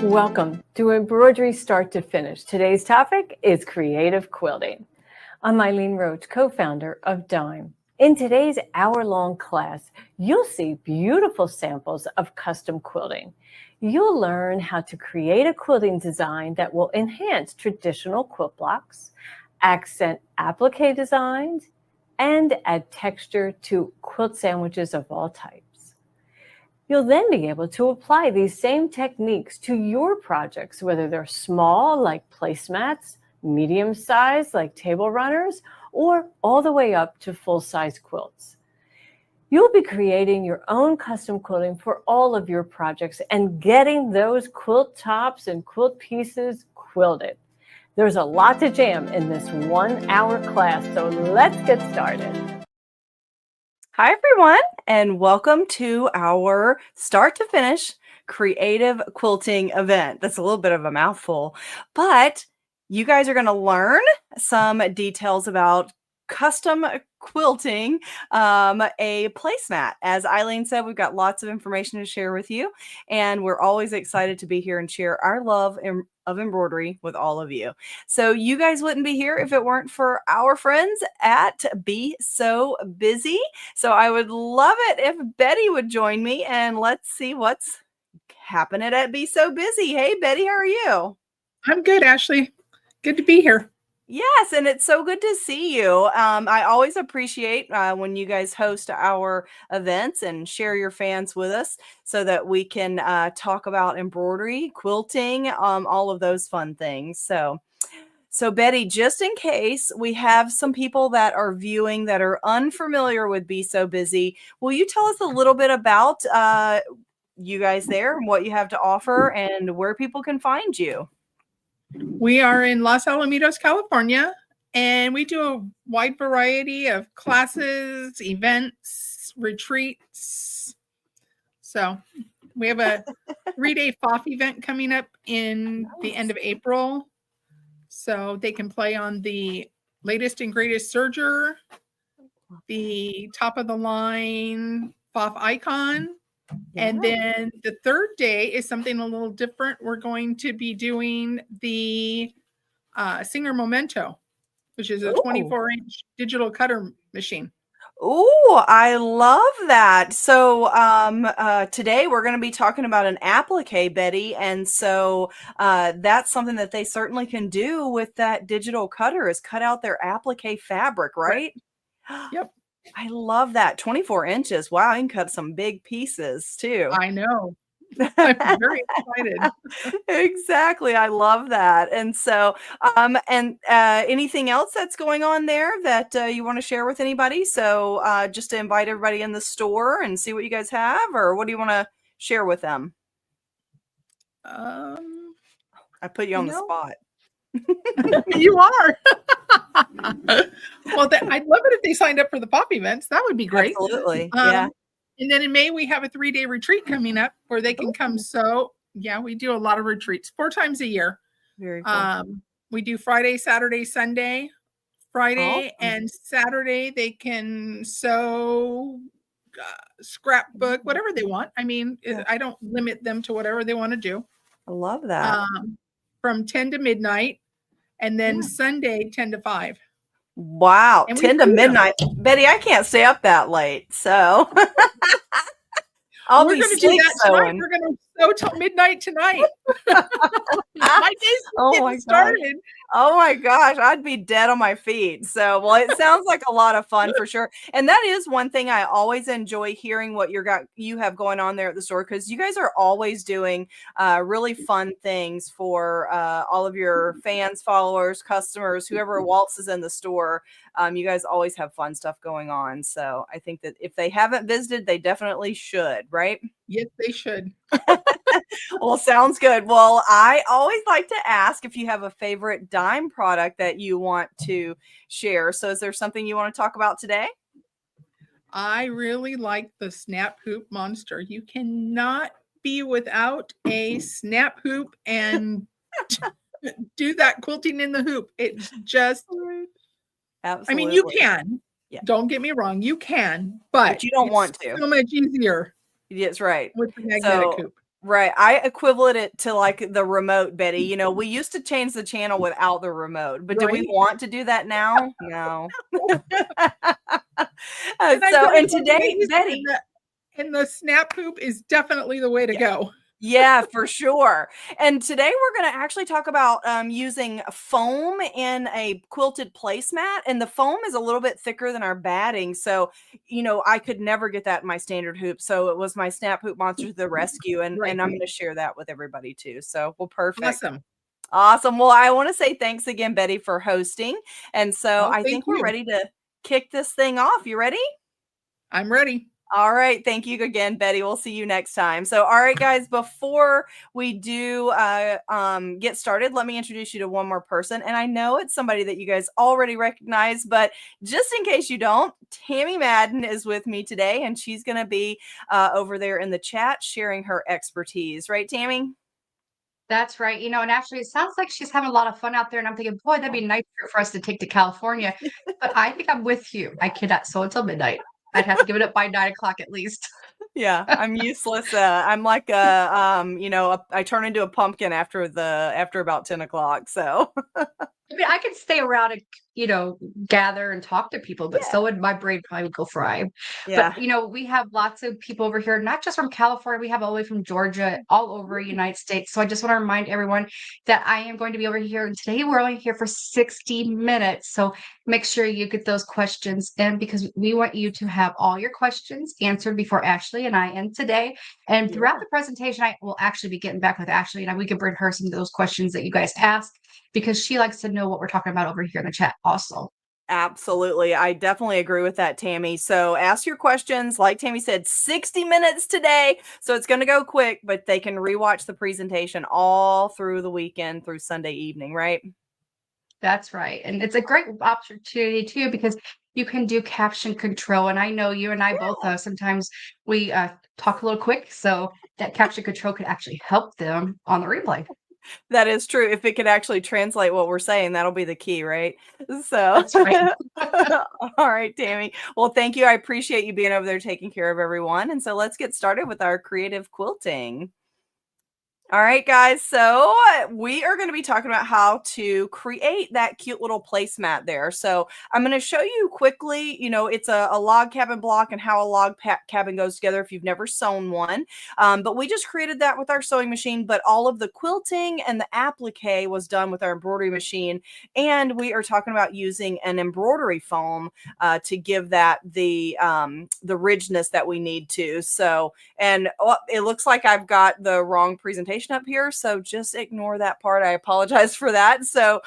Welcome to Embroidery Start to Finish. Today's topic is creative quilting. I'm Eileen Roach, co-founder of Dime. In today's hour-long class, you'll see beautiful samples of custom quilting. You'll learn how to create a quilting design that will enhance traditional quilt blocks, accent applique designs, and add texture to quilt sandwiches of all types. You'll then be able to apply these same techniques to your projects, whether they're small like placemats, medium size like table runners, or all the way up to full-size quilts. You'll be creating your own custom quilting for all of your projects and getting those quilt tops and quilt pieces quilted. There's a lot to jam in this 1 hour class, so let's get started. Hi, everyone, and welcome to our start to finish creative quilting event. That's a little bit of a mouthful, but you guys are going to learn some details about custom quilting a placemat. As Eileen said, we've got lots of information to share with you, and we're always excited to be here and share our love of embroidery with all of you. So you guys wouldn't be here if it weren't for our friends at Be So Busy. So I would love it if Betty would join me, and let's see what's happening at Be So Busy. Hey, Betty, how are you? I'm good, Ashley. Good to be here. Yes, and it's so good to see you. I always appreciate when you guys host our events and share your fans with us so that we can talk about embroidery, quilting, all of those fun things. So Betty, just in case we have some people that are viewing that are unfamiliar with Be So Busy, will you tell us a little bit about you guys there and what you have to offer and where people can find you? We are in Los Alamitos, California, and we do a wide variety of classes, events, retreats. So we have a 3-day FOF event coming up in the end of April. So they can play on the latest and greatest serger, the top of the line FOF icon. And then the third day is something a little different. We're going to be doing the Singer Memento, which is a 24-inch digital cutter machine. Oh, I love that. So today we're going to be talking about an applique, Betty. And so that's something that they certainly can do with that digital cutter is cut out their applique fabric, right? Yep. I love that. 24 inches. Wow, you can cut some big pieces too. I know. I'm very excited. Exactly. I love that. And so, anything else that's going on there that you want to share with anybody? So just to invite everybody in the store and see what you guys have, or what do you want to share with them? I put you on the spot. You are. Well, I'd love it if they signed up for the pop events. That would be great. Absolutely. Yeah. And then in May, we have a 3-day retreat coming up where they can come. So yeah, we do a lot of retreats 4 times a year. Very cool. We do Friday, Saturday, Sunday. Friday and Saturday, they can sew, scrapbook, whatever they want. I mean, I don't limit them to whatever they want to do. I love that. From 10 to midnight. And then Sunday, 10 to 5. Wow. 10 to midnight. Betty, I can't stay up that late. So We're going to do that tonight. We're going to sew till midnight tonight. My day's getting started. Oh my gosh, I'd be dead on my feet. So, well, it sounds like a lot of fun for sure. And that is one thing I always enjoy hearing what you have going on there at the store, because you guys are always doing really fun things for all of your fans, followers, customers, whoever waltzes in the store. You guys always have fun stuff going on. So I think that if they haven't visited, they definitely should, right? Yes, they should. Well, sounds good. Well, I always like to ask if you have a favorite Dime product that you want to share. So is there something you want to talk about today? I really like the snap hoop monster. You cannot be without a snap hoop and do that quilting in the hoop. It's just, absolutely. I mean, you can. Yeah. Don't get me wrong. You can, but you don't want to. So much easier. That's right. With the magnetic hoop. Right. I equivalent it to like the remote, Betty. You know, we used to change the channel without the remote, but do we Right. want to do that now? No. And I So, really and love the way today, you said Betty, that. And the snap hoop is definitely the way to yeah, go. yeah, for sure. And today we're going to actually talk about using foam in a quilted placemat. And the foam is a little bit thicker than our batting. So, you know, I could never get that in my standard hoop. So it was my snap hoop monster to the rescue. And Right. I'm going to share that with everybody too. So, well, perfect. Awesome. Awesome. Well, I want to say thanks again, Betty, for hosting. And so Oh, I thank think we're you. ready to kick this thing off. You ready? I'm ready. All right. Thank you again, Betty. We'll see you next time. So, all right, guys, before we do get started, let me introduce you to one more person. And I know it's somebody that you guys already recognize, but just in case you don't, Tammy Madden is with me today, and she's going to be over there in the chat sharing her expertise. Right, Tammy? That's right. And actually, it sounds like she's having a lot of fun out there. And I'm thinking, boy, that'd be a nice trip for us to take to California. But I think I'm with you. I cannot sew until midnight. I'd have to give it up by 9 o'clock at least. Yeah, I'm useless. I'm like I turn into a pumpkin after about 10 o'clock. So I mean, I could stay around and, gather and talk to people, but yeah, so would my brain probably would go fry. yeah, But, we have lots of people over here, not just from California, we have all the way from Georgia, all over the United States. So I just want to remind everyone that I am going to be over here. And today we're only here for 60 minutes. So make sure you get those questions in because we want you to have all your questions answered before Ashley and I end today. And throughout yeah. the presentation, I will actually be getting back with Ashley and we can bring her some of those questions that you guys ask because she likes to know what we're talking about over here in the chat also. Absolutely. I definitely agree with that, Tammy. So ask your questions. Like Tammy said, 60 minutes today. So it's going to go quick, but they can rewatch the presentation all through the weekend through Sunday evening, right? That's right. And it's a great opportunity too, because you can do caption control. And I know you and I both, sometimes we talk a little quick. So that caption control could actually help them on the replay. That is true. If it could actually translate what we're saying, that'll be the key, right? So That's right. all right, Tammy. Well, thank you. I appreciate you being over there taking care of everyone. And so let's get started with our creative quilting. All right, guys. So we are going to be talking about how to create that cute little placemat there. So I'm going to show you quickly, it's a log cabin block and how a log cabin goes together if you've never sewn one. But we just created that with our sewing machine, but all of the quilting and the applique was done with our embroidery machine. And we are talking about using an embroidery foam to give that the ridgeness that we need to. So, and it looks like I've got the wrong presentation up here, so just ignore that part. I apologize for that. So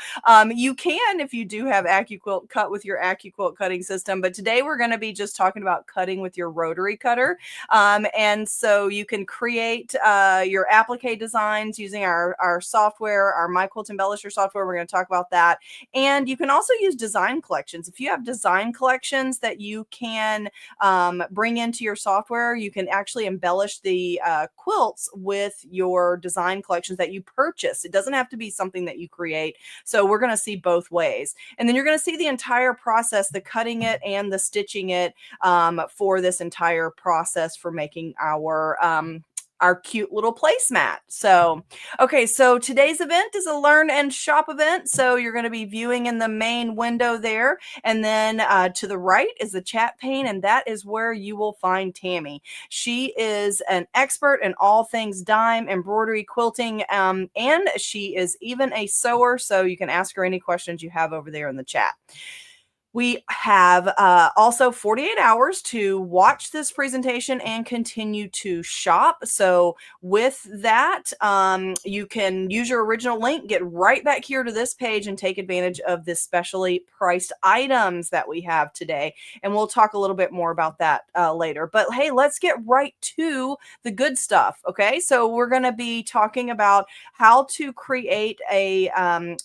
you can, if you do have AccuQuilt, cut with your AccuQuilt cutting system, but today we're going to be just talking about cutting with your rotary cutter. And so you can create your applique designs using our software, our My Quilt Embellisher software. We're going to talk about that. And you can also use design collections. If you have design collections that you can bring into your software, you can actually embellish the quilts with your design collections that you purchase. It doesn't have to be something that you create. So we're going to see both ways. And then you're going to see the entire process, the cutting it and the stitching it for this entire process for making our cute little placemat. So, okay, so today's event is a learn and shop event. So you're going to be viewing in the main window there. And then to the right is the chat pane. And that is where you will find Tammy. She is an expert in all things dime, embroidery, quilting, and she is even a sewer. So you can ask her any questions you have over there in the chat. We have also 48 hours to watch this presentation and continue to shop. So with that, you can use your original link, get right back here to this page and take advantage of the specially priced items that we have today. And we'll talk a little bit more about that later. But hey, let's get right to the good stuff. Okay, so we're going to be talking about how to create a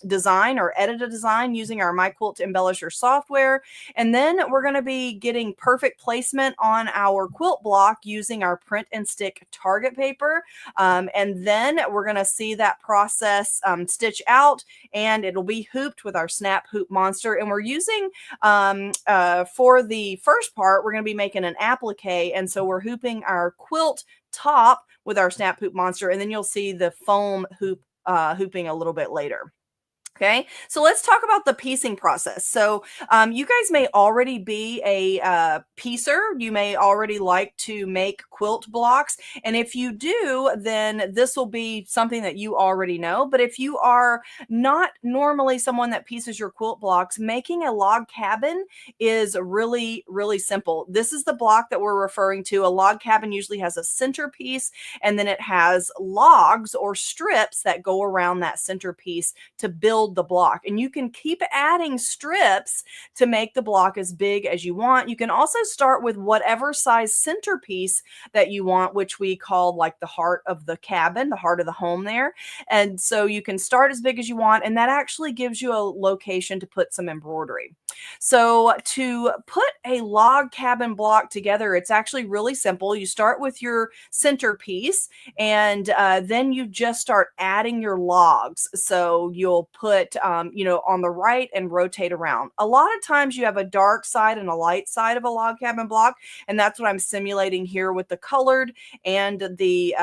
design or edit a design using our My Quilt Embellisher software. software. And then we're going to be getting perfect placement on our quilt block using our print and stick target paper. And then we're going to see that process stitch out, and it'll be hooped with our snap hoop monster. And we're using, for the first part, we're going to be making an applique. And so we're hooping our quilt top with our snap hoop monster. And then you'll see the foam hooping a little bit later. Okay, so let's talk about the piecing process. So you guys may already be a piecer. You may already like to make quilt blocks. And if you do, then this will be something that you already know. But if you are not normally someone that pieces your quilt blocks, making a log cabin is really, really simple. This is the block that we're referring to. A log cabin usually has a centerpiece, and then it has logs or strips that go around that centerpiece to build the block. And you can keep adding strips to make the block as big as you want. You can also start with whatever size centerpiece that you want, which we call like the heart of the cabin, the heart of the home there. And so you can start as big as you want, and that actually gives you a location to put some embroidery. So to put a log cabin block together, it's actually really simple. You start with your centerpiece, and then you just start adding your logs. So you'll put, on the right and rotate around. A lot of times you have a dark side and a light side of a log cabin block, and that's what I'm simulating here with the colored and the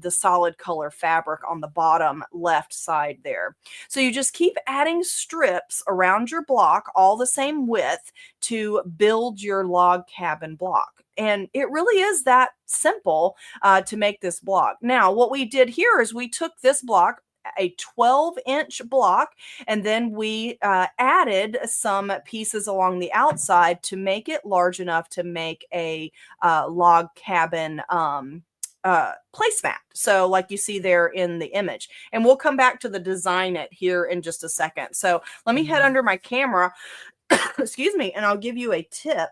solid color fabric on the bottom left side there. So you just keep adding strips around your block, all the same width, to build your log cabin block. And it really is that simple to make this block. Now, what we did here is we took this block, a 12-inch block, and then we added some pieces along the outside to make it large enough to make a log cabin placemat. So like you see there in the image. And we'll come back to the design it here in just a second. So let me head under my camera, excuse me, and I'll give you a tip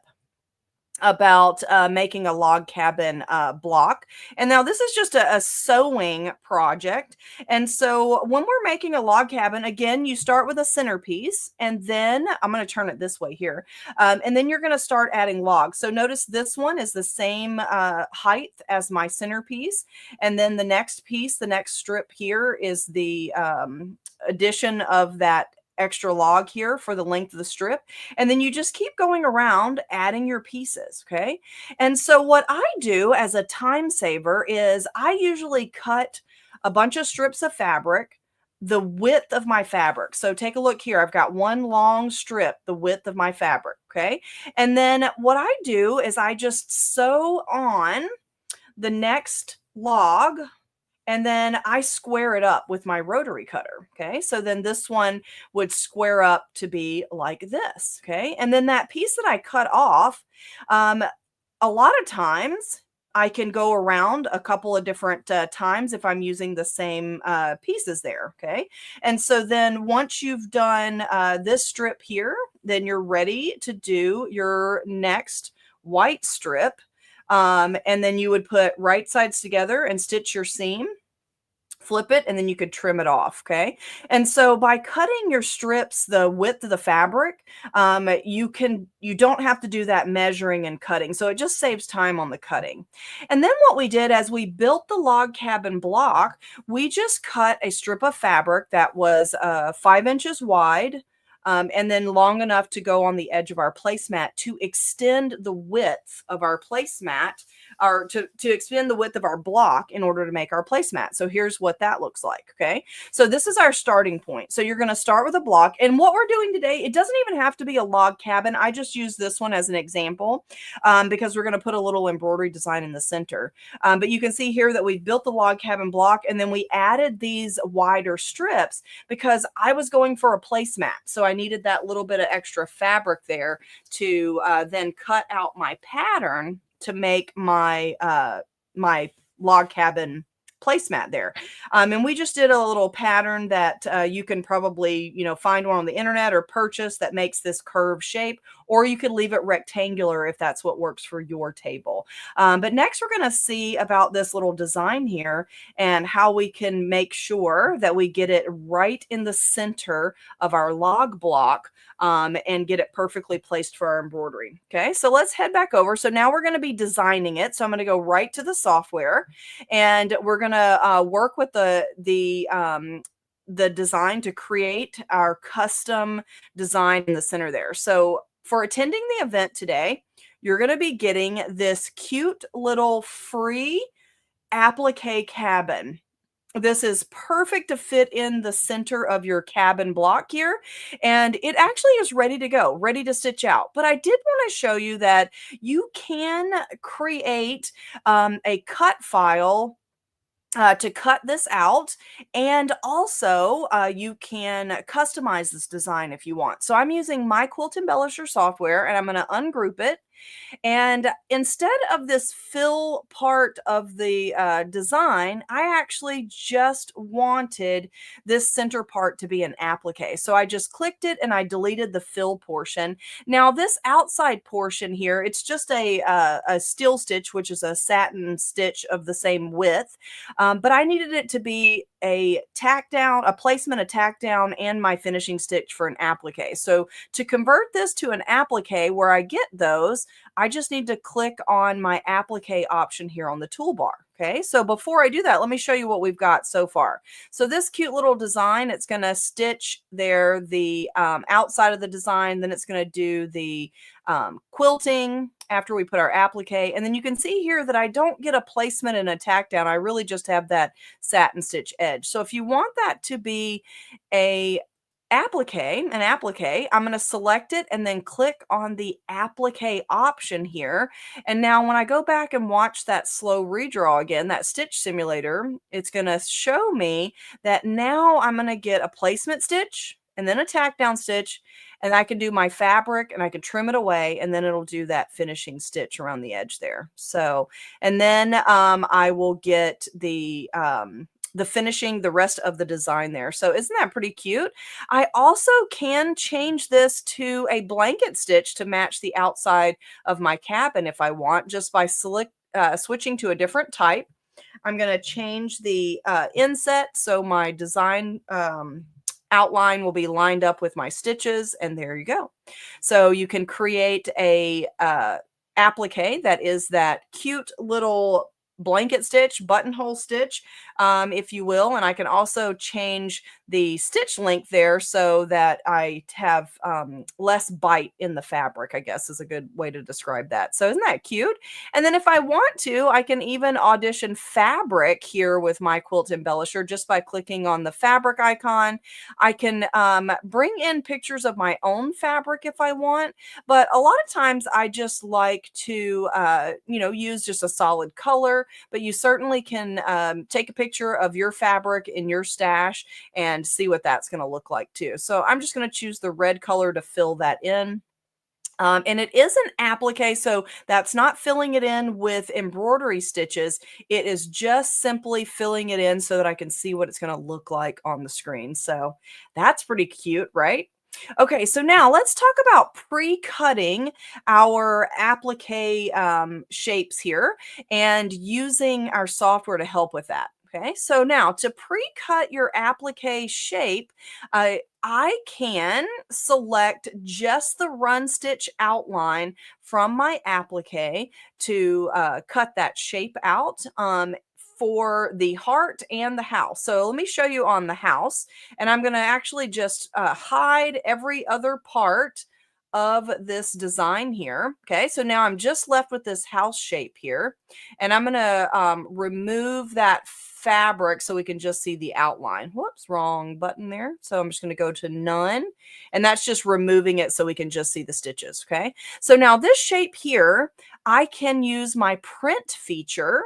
about making a log cabin block. And now this is just a sewing project. And so when we're making a log cabin, again, you start with a centerpiece, and then I'm going to turn it this way here. And then you're going to start adding logs. So notice this one is the same height as my centerpiece. And then the next piece, the next strip here is the addition of that extra log here for the length of the strip. And then you just keep going around adding your pieces. Okay. And so what I do as a time saver is I usually cut a bunch of strips of fabric the width of my fabric. So take a look here. I've got one long strip, the width of my fabric. Okay. And then what I do is I just sew on the next log, and then I square it up with my rotary cutter. Okay. So then this one would square up to be like this. Okay. And then that piece that I cut off, a lot of times I can go around a couple of different times if I'm using the same pieces there. Okay. And so then once you've done this strip here, then you're ready to do your next white strip. And then you would put right sides together and stitch your seam, flip it, and then you could trim it off. Okay. And so by cutting your strips the width of the fabric, you don't have to do that measuring and cutting. So it just saves time on the cutting. And then what we did as we built the log cabin block, we just cut a strip of fabric that was 5 inches wide, and then long enough to go on the edge of our placemat to extend the width of our placemat, or to extend the width of our block in order to make our placemat. So here's what that looks like. Okay. So this is our starting point. So you're going to start with a block, and what we're doing today, it doesn't even have to be a log cabin. I just use this one as an example because we're going to put a little embroidery design in the center. But you can see here that we built the log cabin block, and then we added these wider strips because I was going for a placemat. So I needed that little bit of extra fabric there to then cut out my pattern to make my my log cabin placemat there. And we just did a little pattern that you can probably, find one on the internet or purchase that makes this curved shape, or you could leave it rectangular if that's what works for your table. But next we're going to see about this little design here and how we can make sure that we get it right in the center of our log block and get it perfectly placed for our embroidery. Okay, so let's head back over. So now we're going to be designing it. So I'm going to go right to the software, and we're going to work with the design to create our custom design in the center there. So for attending the event today, you're going to be getting this cute little free applique cabin. This is perfect to fit in the center of your cabin block here. And it actually is ready to go, ready to stitch out. But I did want to show you that you can create a cut file to cut this out. And also you can customize this design if you want. So I'm using my Quilt Embellisher software, and I'm going to ungroup it. And instead of this fill part of the design, I actually just wanted this center part to be an applique. So I just clicked it and I deleted the fill portion. Now this outside portion here, it's just a steel stitch, which is a satin stitch of the same width. But I needed it to be a tack down, a placement, a tack down, and my finishing stitch for an applique. So to convert this to an applique where I get those, I just need to click on my applique option here on the toolbar. Okay, so before I do that, let me show you what we've got so far. So this cute little design, it's going to stitch there the outside of the design, then it's going to do the quilting after we put our applique. And then you can see here that I don't get a placement and a tack down. I really just have that satin stitch edge. So if you want that to be an applique, I'm going to select it and then click on the applique option here. And now when I go back and watch that slow redraw again, that stitch simulator, it's going to show me that now I'm going to get a placement stitch and then a tack down stitch, and I can do my fabric and I can trim it away, and then it'll do that finishing stitch around the edge there. So, and then I will get the finishing, the rest of the design there. So isn't that pretty cute? I also can change this to a blanket stitch to match the outside of my cabin if I want, just by switching to a different type. I'm going to change the inset so my design outline will be lined up with my stitches, and there you go. So you can create a applique that is that cute little blanket stitch, buttonhole stitch, if you will. And I can also change the stitch length there so that I have less bite in the fabric, I guess is a good way to describe that. So isn't that cute? And then if I want to, I can even audition fabric here with my Quilt Embellisher just by clicking on the fabric icon. I can bring in pictures of my own fabric if I want, but a lot of times I just like to, use just a solid color. But you certainly can take a picture of your fabric in your stash and see what that's going to look like too. So I'm just going to choose the red color to fill that in. And it is an applique, so that's not filling it in with embroidery stitches. It is just simply filling it in so that I can see what it's going to look like on the screen. So that's pretty cute, right? Okay, so now let's talk about pre-cutting our applique shapes here and using our software to help with that. Okay, so now to pre-cut your applique shape, I can select just the run stitch outline from my applique to cut that shape out for the heart and the house. So let me show you on the house, and I'm going to actually just hide every other part of this design here. Okay, so now I'm just left with this house shape here, and I'm going to remove that fabric so we can just see the outline. Whoops, wrong button there. So I'm just going to go to none, and that's just removing it so we can just see the stitches. Okay, so now this shape here, I can use my print feature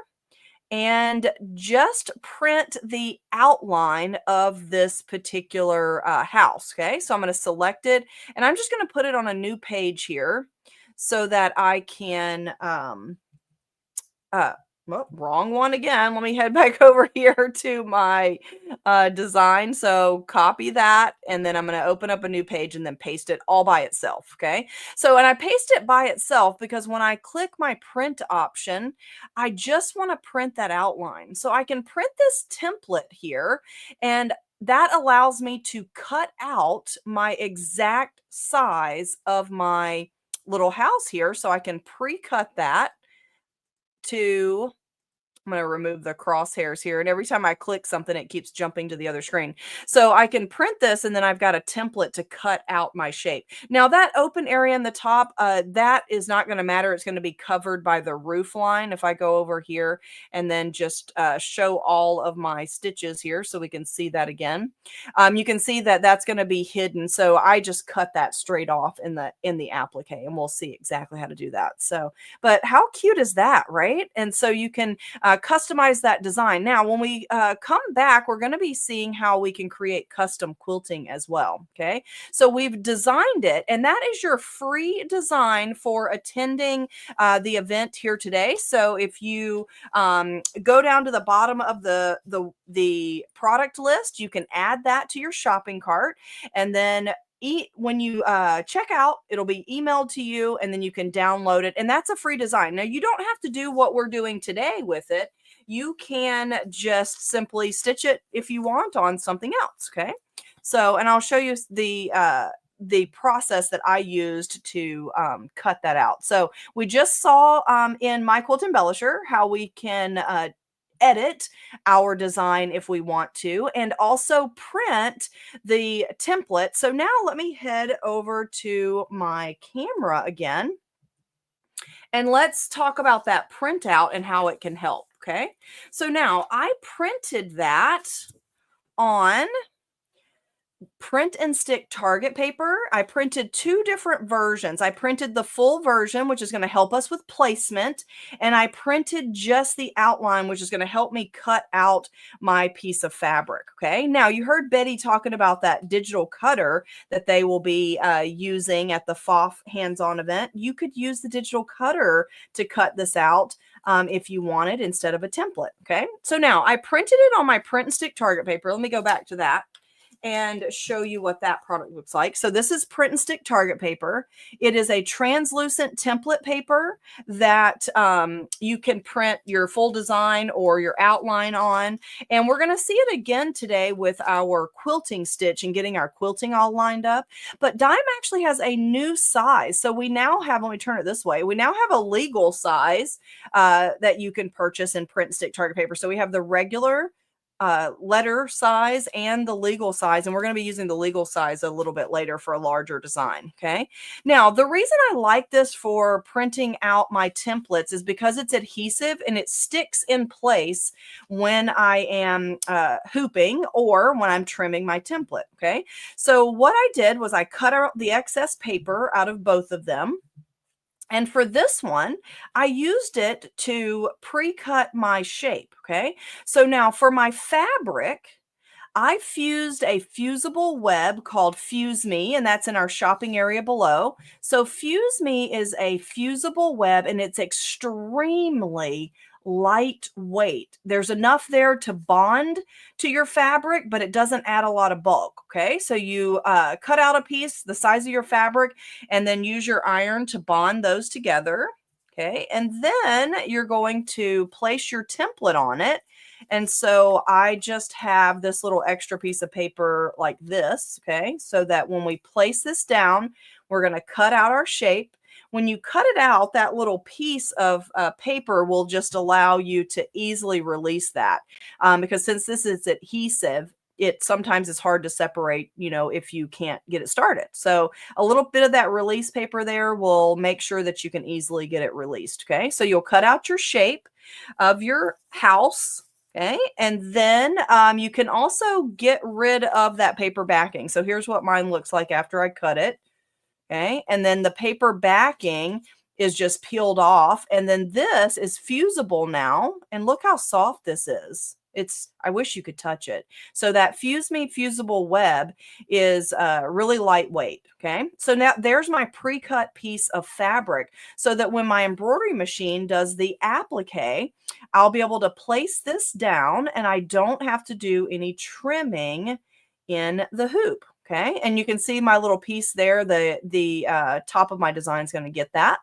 and just print the outline of this particular house. Okay, so I'm going to select it, and I'm just going to put it on a new page here so that I can well, wrong one again. Let me head back over here to my design. So copy that, and then I'm going to open up a new page and then paste it all by itself. Okay. So, and I paste it by itself because when I click my print option, I just want to print that outline. So I can print this template here, and that allows me to cut out my exact size of my little house here. So I can pre-cut that to, I'm going to remove the crosshairs here. And every time I click something, it keeps jumping to the other screen. So I can print this, and then I've got a template to cut out my shape. Now that open area in the top, that is not going to matter. It's going to be covered by the roof line. If I go over here and then just show all of my stitches here so we can see that again, you can see that that's going to be hidden. So I just cut that straight off in the applique, and we'll see exactly how to do that. So, but how cute is that, right? And so you can customize that design. Now, when we come back, we're going to be seeing how we can create custom quilting as well. Okay, so we've designed it, and that is your free design for attending the event here today. So if you go down to the bottom of the product list, you can add that to your shopping cart, and then when you check out, it'll be emailed to you, and then you can download it, and that's a free design. Now, you don't have to do what we're doing today with it. You can just simply stitch it if you want on something else. Okay, so, and I'll show you the process that I used to cut that out. So we just saw in My Quilt Embellisher how we can edit our design if we want to, and also print the template. So now let me head over to my camera again, and let's talk about that printout and how it can help. Okay, so now I printed that on print and stick target paper. I printed two different versions. I printed the full version, which is going to help us with placement, and I printed just the outline, which is going to help me cut out my piece of fabric. Okay, now you heard Betty talking about that digital cutter that they will be using at the FOF hands-on event. You could use the digital cutter to cut this out if you wanted, instead of a template. Okay, so now I printed it on my print and stick target paper. Let me go back to that and show you what that product looks like. So this is print and stick target paper. It is a translucent template paper that you can print your full design or your outline on. And we're going to see it again today with our quilting stitch and getting our quilting all lined up. But Dime actually has a new size. So we now have, let me turn it this way, we now have a legal size that you can purchase in print and stick target paper. So we have the regular letter size and the legal size, and we're going to be using the legal size a little bit later for a larger design. Okay, now the reason I like this for printing out my templates is because it's adhesive and it sticks in place when I am hooping or when I'm trimming my template. Okay, so what I did was I cut out the excess paper out of both of them. And for this one, I used it to pre-cut my shape. Okay, so now for my fabric, I fused a fusible web called Fuse Me, and that's in our shopping area below. So Fuse Me is a fusible web, and it's extremely lightweight. There's enough there to bond to your fabric, but it doesn't add a lot of bulk. Okay, so you cut out a piece the size of your fabric and then use your iron to bond those together. Okay, and then you're going to place your template on it. And so I just have this little extra piece of paper like this, okay, so that when we place this down, we're going to cut out our shape. When you cut it out, that little piece of paper will just allow you to easily release that because since this is adhesive, it sometimes is hard to separate, you know, if you can't get it started. So a little bit of that release paper there will make sure that you can easily get it released. Okay, so you'll cut out your shape of your house. Okay, and then you can also get rid of that paper backing. So here's what mine looks like after I cut it. Okay, and then the paper backing is just peeled off. And then this is fusible now. And look how soft this is. I wish you could touch it. So that Fuse Me fusible web is really lightweight. Okay. So now there's my pre-cut piece of fabric so that when my embroidery machine does the applique, I'll be able to place this down and I don't have to do any trimming in the hoop. Okay. And you can see my little piece there. The top of my design is going to get that.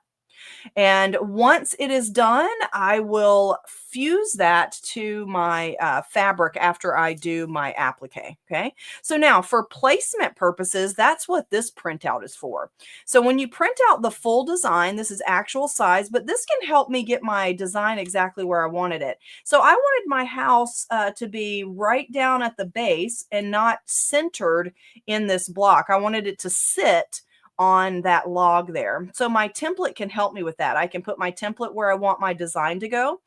And once it is done, I will fuse that to my fabric after I do my applique. Okay. So now for placement purposes, that's what this printout is for. So when you print out the full design, this is actual size, but this can help me get my design exactly where I wanted it. So I wanted my house to be right down at the base and not centered in this block. I wanted it to sit on that log there. So my template can help me with that. I can put my template where I want my design to go,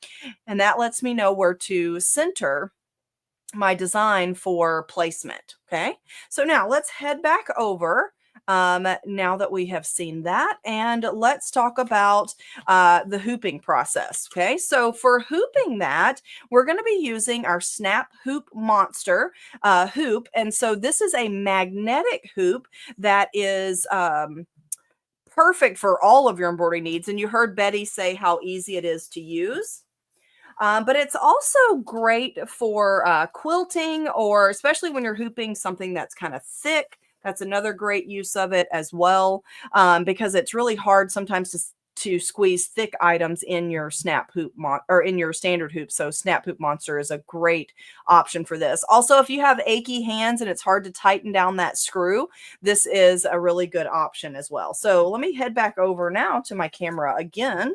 and that lets me know where to center my design for placement. Okay. So now let's head back over now that we have seen that, and let's talk about the hooping process. Okay, so for hooping that, we're going to be using our Snap Hoop Monster hoop, and so this is a magnetic hoop that is perfect for all of your embroidery needs, and you heard Betty say how easy it is to use. But it's also great for quilting, or especially when you're hooping something that's kind of thick. That's another great use of it as well, because it's really hard sometimes to squeeze thick items in your Snap Hoop or in your standard hoop. So Snap Hoop Monster is a great option for this. Also, if you have achy hands and it's hard to tighten down that screw, this is a really good option as well. So let me head back over now to my camera again,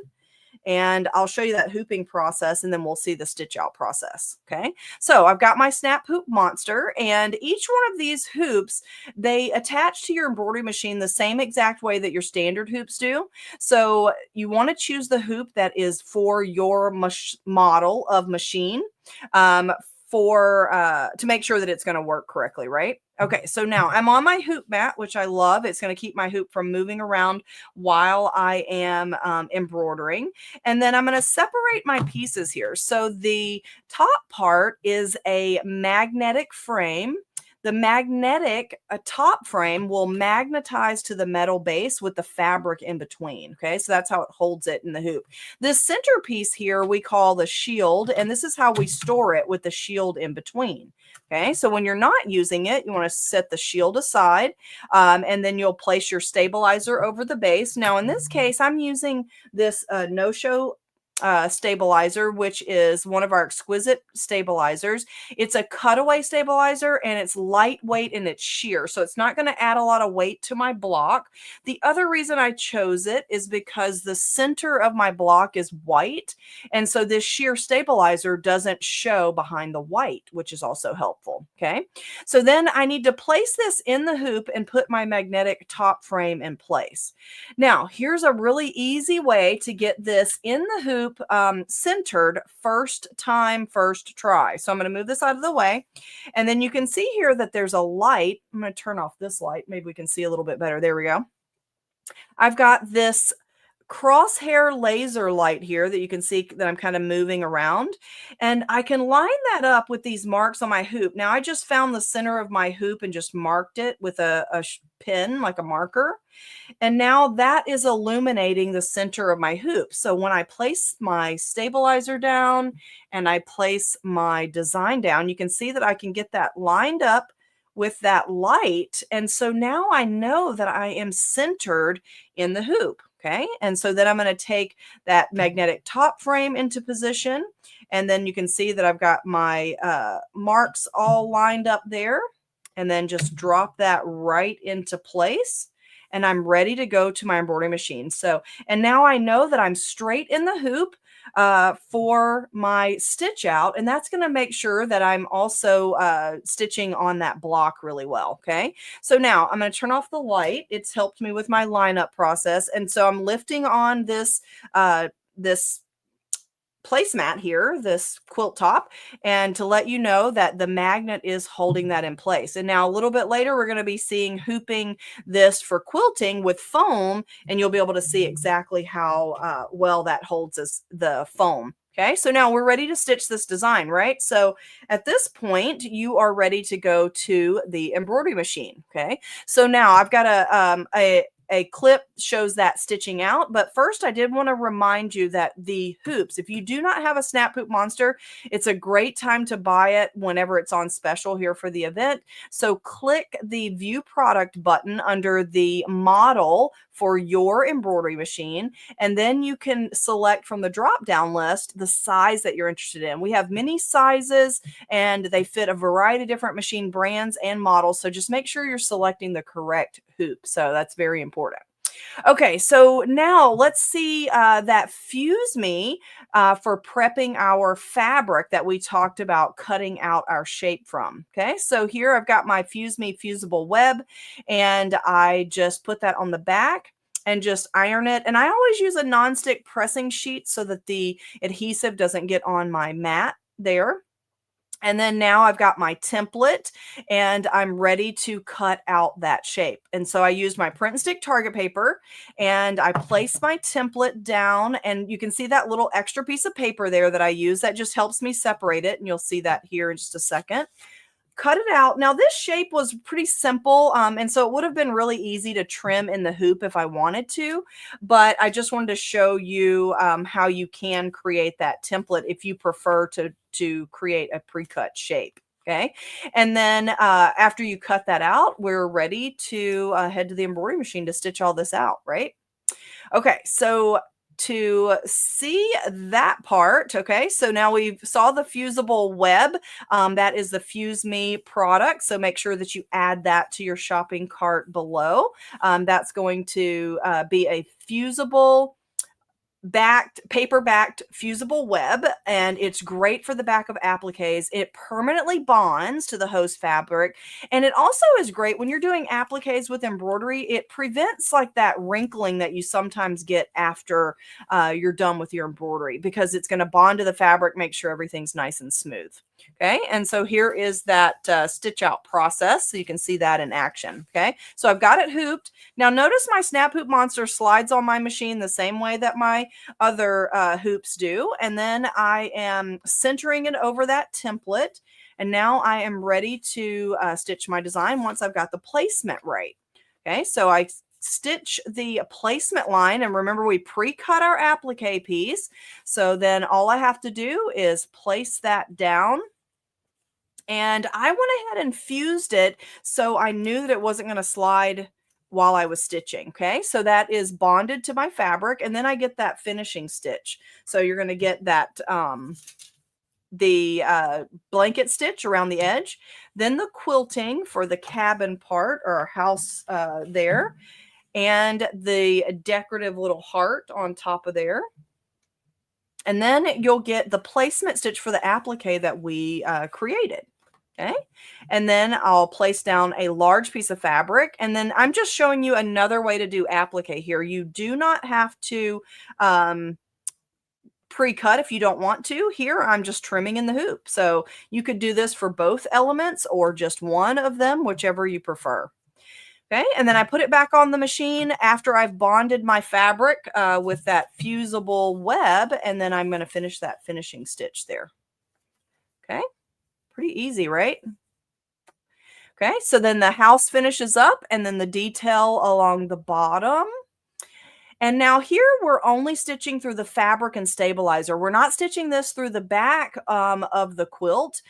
and I'll show you that hooping process, and then we'll see the stitch out process. Okay, so I've got my Snap Hoop Monster, and each one of these hoops, they attach to your embroidery machine the same exact way that your standard hoops do. So you want to choose the hoop that is for your model of machine, to make sure that it's going to work correctly, right? Okay, so now I'm on my hoop mat, which I love. It's going to keep my hoop from moving around while I am embroidering. And then I'm going to separate my pieces here. So the top part is a magnetic frame. The magnetic top frame will magnetize to the metal base with the fabric in between. Okay, so that's how it holds it in the hoop. This center piece here we call the shield, and this is how we store it with the shield in between. Okay, so when you're not using it, you want to set the shield aside, and then you'll place your stabilizer over the base. Now, in this case, I'm using this no-show stabilizer, which is one of our exquisite stabilizers. It's a cutaway stabilizer, and it's lightweight and it's sheer, so it's not going to add a lot of weight to my block. The other reason I chose it is because the center of my block is white, and so this sheer stabilizer doesn't show behind the white, which is also helpful. Okay, so then I need to place this in the hoop and put my magnetic top frame in place. Now, here's a really easy way to get this in the hoop centered first time, first try. So I'm going to move this out of the way, and then you can see here that there's a light. I'm going to turn off this light. Maybe we can see a little bit better. There we go. I've got this crosshair laser light here that you can see that I'm kind of moving around, and I can line that up with these marks on my hoop. Now I just found the center of my hoop and just marked it with a pin, like a marker. And now that is illuminating the center of my hoop. So when I place my stabilizer down and I place my design down, you can see that I can get that lined up with that light. And so now I know that I am centered in the hoop. Okay, and so then I'm going to take that magnetic top frame into position, and then you can see that I've got my marks all lined up there, and then just drop that right into place, and I'm ready to go to my embroidery machine. So, and now I know that I'm straight in the hoop for my stitch out, and that's going to make sure that I'm also stitching on that block really well. Okay, so now I'm going to turn off the light. It's helped me with my lineup process, and so I'm lifting on this this placemat here, this quilt top, and to let you know that the magnet is holding that in place. And now a little bit later, we're going to be seeing hooping this for quilting with foam, and you'll be able to see exactly how well that holds the foam. Okay, so now we're ready to stitch this design, right? So at this point, you are ready to go to the embroidery machine. Okay, so now I've got a clip shows that stitching out, but first I did want to remind you that the hoops, if you do not have a snap hoop monster, it's a great time to buy it whenever it's on special here for the event. So click the view product button under the model for your embroidery machine, and then you can select from the drop down list the size that you're interested in. We have many sizes and they fit a variety of different machine brands and models. So just make sure you're selecting the correct hoop. So that's very important. Okay, so now let's see that Fuse Me for prepping our fabric that we talked about cutting out our shape from. Okay, so here I've got my Fuse Me fusible web, and I just put that on the back and just iron it. And I always use a nonstick pressing sheet so that the adhesive doesn't get on my mat there. And then now I've got my template and I'm ready to cut out that shape. And so I used my print and stick target paper and I placed my template down, and you can see that little extra piece of paper there that I use. That just helps me separate it. And you'll see that here in just a second. Cut it out. Now this shape was pretty simple, and so it would have been really easy to trim in the hoop if I wanted to, but I just wanted to show you how you can create that template if you prefer to create a pre-cut shape. Okay, and then after you cut that out, we're ready to head to the embroidery machine to stitch all this out, right? Okay, so to see that part, okay, so now we saw the fusible web. That is the Fuse Me product, so make sure that you add that to your shopping cart below. That's going to be a fusible paper backed fusible web, and it's great for the back of appliques. It permanently bonds to the host fabric, and it also is great when you're doing appliques with embroidery. It prevents like that wrinkling that you sometimes get after you're done with your embroidery, because it's going to bond to the fabric, make sure everything's nice and smooth. Okay, and so here is that stitch out process, so you can see that in action. Okay, so I've got it hooped. Now notice my snap hoop monster slides on my machine the same way that my other hoops do, and then I am centering it over that template, and now I am ready to stitch my design once I've got the placement right. Okay, so I stitch the placement line, and remember we pre-cut our applique piece, so then all I have to do is place that down. And I went ahead and fused it so I knew that it wasn't going to slide while I was stitching. Okay, so that is bonded to my fabric, and then I get that finishing stitch. So you're going to get that the blanket stitch around the edge, then the quilting for the cabin part or house there, and the decorative little heart on top of there. And then you'll get the placement stitch for the applique that we created. Okay, and then I'll place down a large piece of fabric, and then I'm just showing you another way to do applique here. You do not have to pre-cut if you don't want to. Here I'm just trimming in the hoop, so you could do this for both elements or just one of them, whichever you prefer. Okay, and then I put it back on the machine after I've bonded my fabric with that fusible web, and then I'm going to finish that finishing stitch there. Okay, pretty easy, right? Okay, so then the house finishes up, and then the detail along the bottom. And now here we're only stitching through the fabric and stabilizer. We're not stitching this through the back of the quilt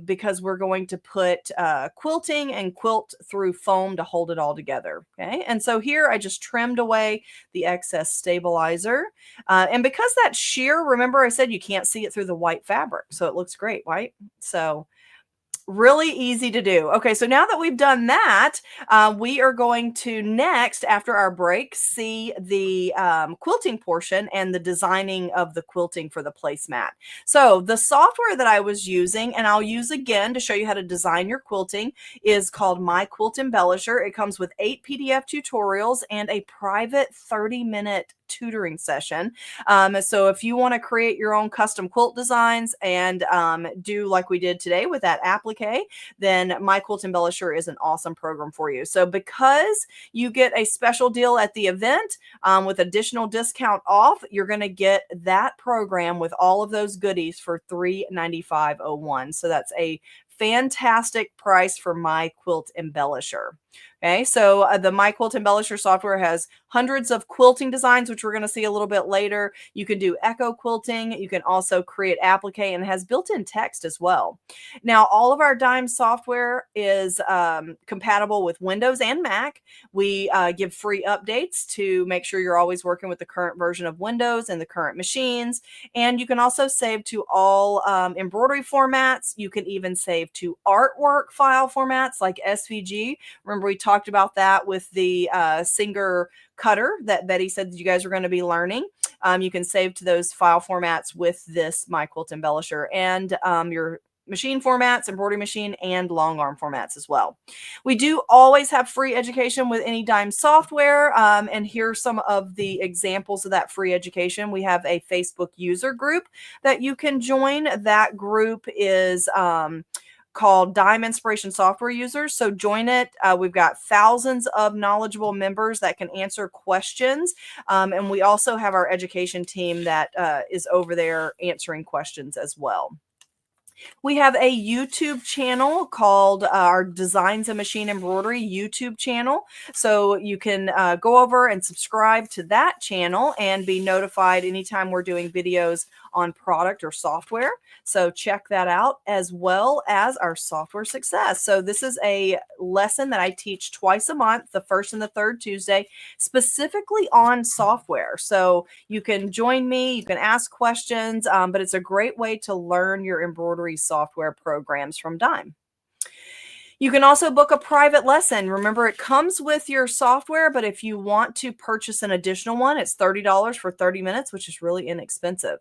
because we're going to put quilting and quilt through foam to hold it all together. Okay, and so here I just trimmed away the excess stabilizer. And because that's sheer, remember I said you can't see it through the white fabric, so it looks great, right? So really easy to do. Okay, so now that we've done that, we are going to next, after our break, see the quilting portion and the designing of the quilting for the placemat. So the software that I was using, and I'll use again to show you how to design your quilting, is called My Quilt Embellisher. It comes with 8 PDF tutorials and a private 30-minute tutoring session. So if you want to create your own custom quilt designs and do like we did today with that applique, then My Quilt Embellisher is an awesome program for you. So because you get a special deal at the event with additional discount off, you're going to get that program with all of those goodies for $395.01. So that's a fantastic price for My Quilt Embellisher. Okay, so the My Quilt Embellisher software has hundreds of quilting designs, which we're going to see a little bit later. You can do echo quilting. You can also create applique, and it has built-in text as well. Now, all of our Dime software is compatible with Windows and Mac. We give free updates to make sure you're always working with the current version of Windows and the current machines. And you can also save to all embroidery formats. You can even save to artwork file formats like SVG. Remember, we talked about that with the Singer cutter that Betty said that you guys are going to be learning. You can save to those file formats with this My Quilt Embellisher, and your machine formats, embroidery machine, and long arm formats as well. We do always have free education with any Dime software, and here's some of the examples of that free education. We have a Facebook user group that you can join. That group is called Dime Inspiration Software Users. So join it. We've got thousands of knowledgeable members that can answer questions. And we also have our education team that is over there answering questions as well. We have a YouTube channel called our Designs and Machine Embroidery YouTube channel. So you can go over and subscribe to that channel and be notified anytime we're doing videos on product or software. So check that out, as well as our software success. So this is a lesson that I teach twice a month, the first and the third Tuesday, specifically on software. So you can join me, you can ask questions, but it's a great way to learn your embroidery software programs from Dime. You can also book a private lesson. Remember, it comes with your software, but if you want to purchase an additional one, it's $30 for 30 minutes, which is really inexpensive.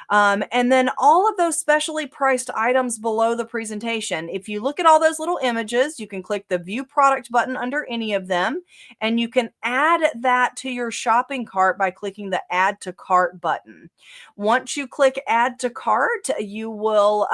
And then all of those specially priced items below the presentation. If you look at all those little images, you can click the View Product button under any of them, and you can add that to your shopping cart by clicking the Add to Cart button. Once you click Add to Cart, you will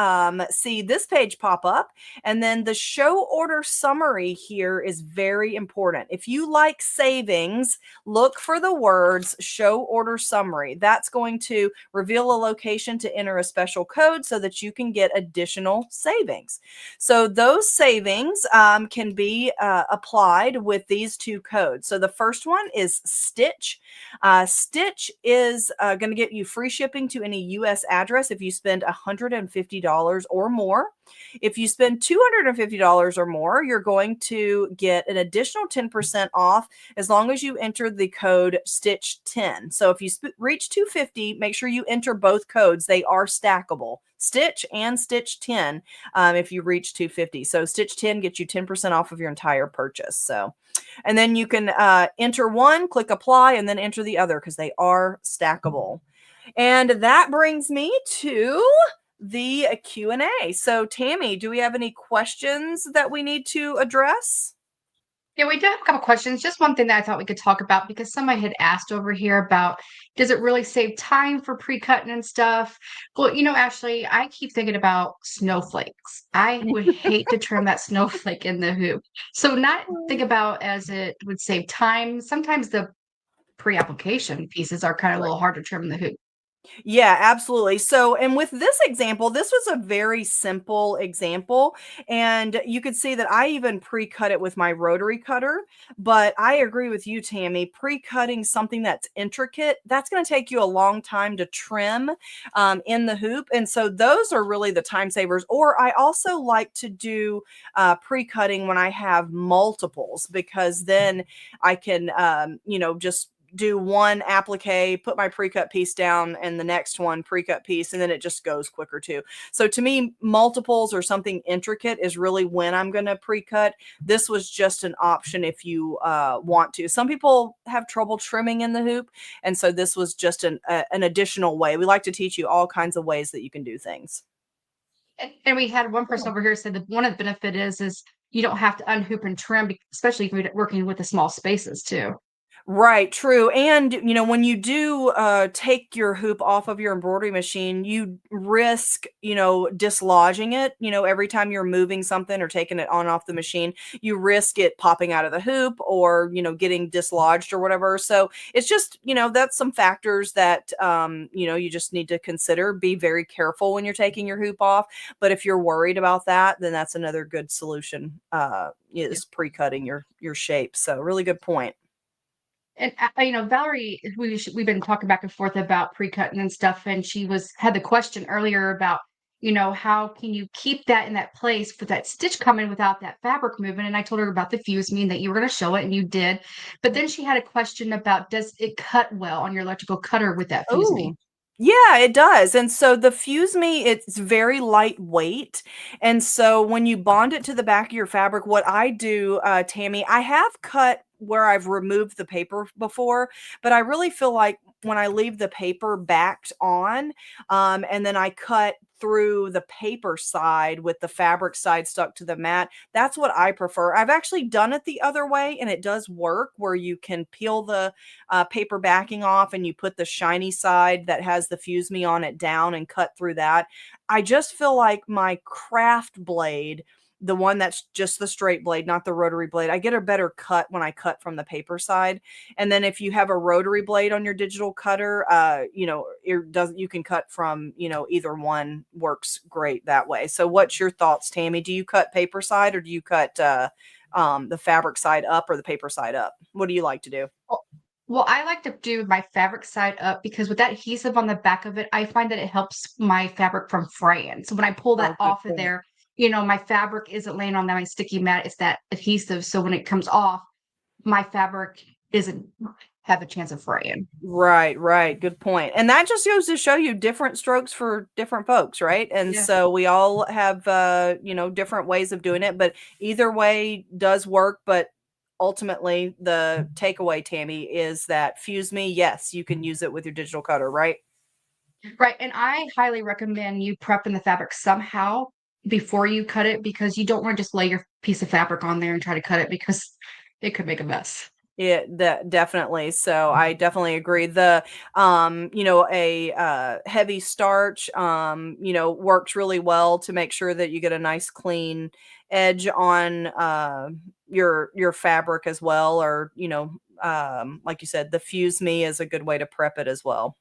see this page pop up, and then the show order summary here is very important. If you like savings, look for the words show order summary. That's going to reveal a location to enter a special code so that you can get additional savings. So those savings can be applied with these two codes. So the first one is Stitch. Stitch is going to get you free shipping to any U.S. address if you spend $150 or more. If you spend $250 or more, you're going to get an additional 10% off as long as you enter the code Stitch10. So if you reach $250, make sure you enter both codes. They are stackable. Stitch and Stitch10 if you reach $250. So Stitch10 gets you 10% off of your entire purchase. So, and then you can enter one, click apply, and then enter the other because they are stackable. And that brings me to the Q&A. So Tammy, do we have any questions that we need to address? Yeah, we do have a couple questions. Just one thing that I thought we could talk about, because somebody had asked over here about, does it really save time for pre-cutting and stuff? Well, Ashley, I keep thinking about snowflakes. I would hate to trim that snowflake in the hoop. So not think about as it would save time. Sometimes the pre-application pieces are kind of a little hard to trim in the hoop. Yeah, absolutely. So, and with this example, this was a very simple example, and you could see that I even pre-cut it with my rotary cutter, but I agree with you, Tammy, pre-cutting something that's intricate, that's going to take you a long time to trim in the hoop. And so those are really the time savers. Or I also like to do pre-cutting when I have multiples, because then I can, just do one applique, put my pre-cut piece down, and the next one pre-cut piece, and then it just goes quicker too. So to me, multiples or something intricate is really when I'm going to pre-cut. This was just an option if you want to. Some people have trouble trimming in the hoop, and so this was just an additional way. We like to teach you all kinds of ways that you can do things. And we had one person over here said that one of the benefit is you don't have to unhoop and trim, especially if you're working with the small spaces too. Right, true. And, when you do take your hoop off of your embroidery machine, you risk, dislodging it, every time you're moving something or taking it on off the machine, you risk it popping out of the hoop or, getting dislodged or whatever. So it's just, that's some factors that, you just need to consider. Be very careful when you're taking your hoop off. But if you're worried about that, then that's another good solution, is pre-cutting your shape. So really good point. And Valerie, we've been talking back and forth about pre-cutting and stuff, and she had the question earlier about, how can you keep that in that place with that stitch coming without that fabric movement? And I told her about the fuse me and that you were going to show it, and you did. But then she had a question about, does it cut well on your electrical cutter with that fuse me? Oh, yeah, it does. And so the Fuse Me, it's very lightweight. And so when you bond it to the back of your fabric, what I do, Tammy, I have cut where I've removed the paper before, but I really feel like when I leave the paper backed on, and then I cut through the paper side with the fabric side stuck to the mat, that's what I prefer. I've actually done it the other way, and it does work where you can peel the paper backing off and you put the shiny side that has the Fuse Me on it down and cut through that. I just feel like my craft blade, the one that's just the straight blade, not the rotary blade, I get a better cut when I cut from the paper side. And then if you have a rotary blade on your digital cutter, you can cut from, either one works great that way. So what's your thoughts, Tammy? Do you cut paper side or do you cut the fabric side up or the paper side up? What do you like to do? Well, I like to do my fabric side up because with that adhesive on the back of it, I find that it helps my fabric from fraying. So when I pull that Oh, good off of point. there, my fabric isn't laying on my sticky mat. It's that adhesive. So when it comes off, my fabric isn't have a chance of fraying. Right. Good point. And that just goes to show you different strokes for different folks, right? And Yeah. so we all have, different ways of doing it, but either way does work. But ultimately, the takeaway, Tammy, is that Fuse Me, yes, you can use it with your digital cutter, right? Right. And I highly recommend you prepping the fabric somehow before you cut it because you don't want to just lay your piece of fabric on there and try to cut it because it could make a mess. Yeah, definitely. So I definitely agree. The a heavy starch works really well to make sure that you get a nice clean edge on your fabric as well, or like you said, the Fuse Me is a good way to prep it as well.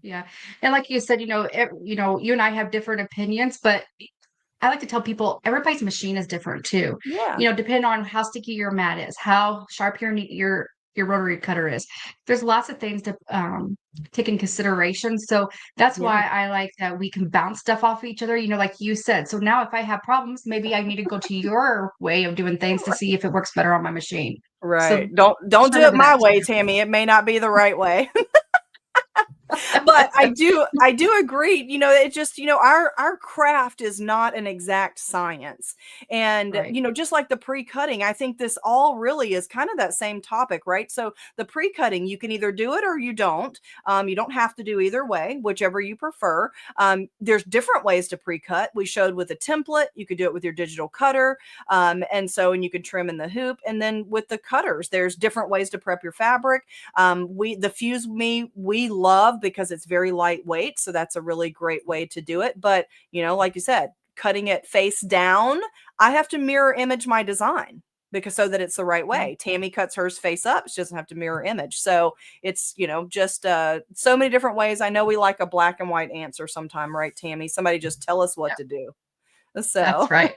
Yeah. And like you said, you and I have different opinions, but I like to tell people everybody's machine is different too. Yeah. Depending on how sticky your mat is, how sharp your rotary cutter is. There's lots of things to take in consideration. So that's Yeah. why I like that we can bounce stuff off each other, like you said. So now if I have problems, maybe I need to go to your way of doing things to see if it works better on my machine. Right. So Don't just do it remember my that way, too. Tammy. It may not be the right way. But I do agree, it just, our craft is not an exact science. And, Right. just like the pre-cutting, I think this all really is kind of that same topic, right? So the pre-cutting, you can either do it or you don't. You don't have to do either way, whichever you prefer. There's different ways to pre-cut. We showed with a template, you could do it with your digital cutter. And you can trim in the hoop. And then with the cutters, there's different ways to prep your fabric. The Fuse Me, we love because it's very lightweight. So that's a really great way to do it. But, like you said, cutting it face down, I have to mirror image my design because so that it's the right way. Tammy cuts hers face up. She doesn't have to mirror image. So it's, just so many different ways. I know we like a black and white answer sometime, right, Tammy? Somebody just tell us what to do. That's So right.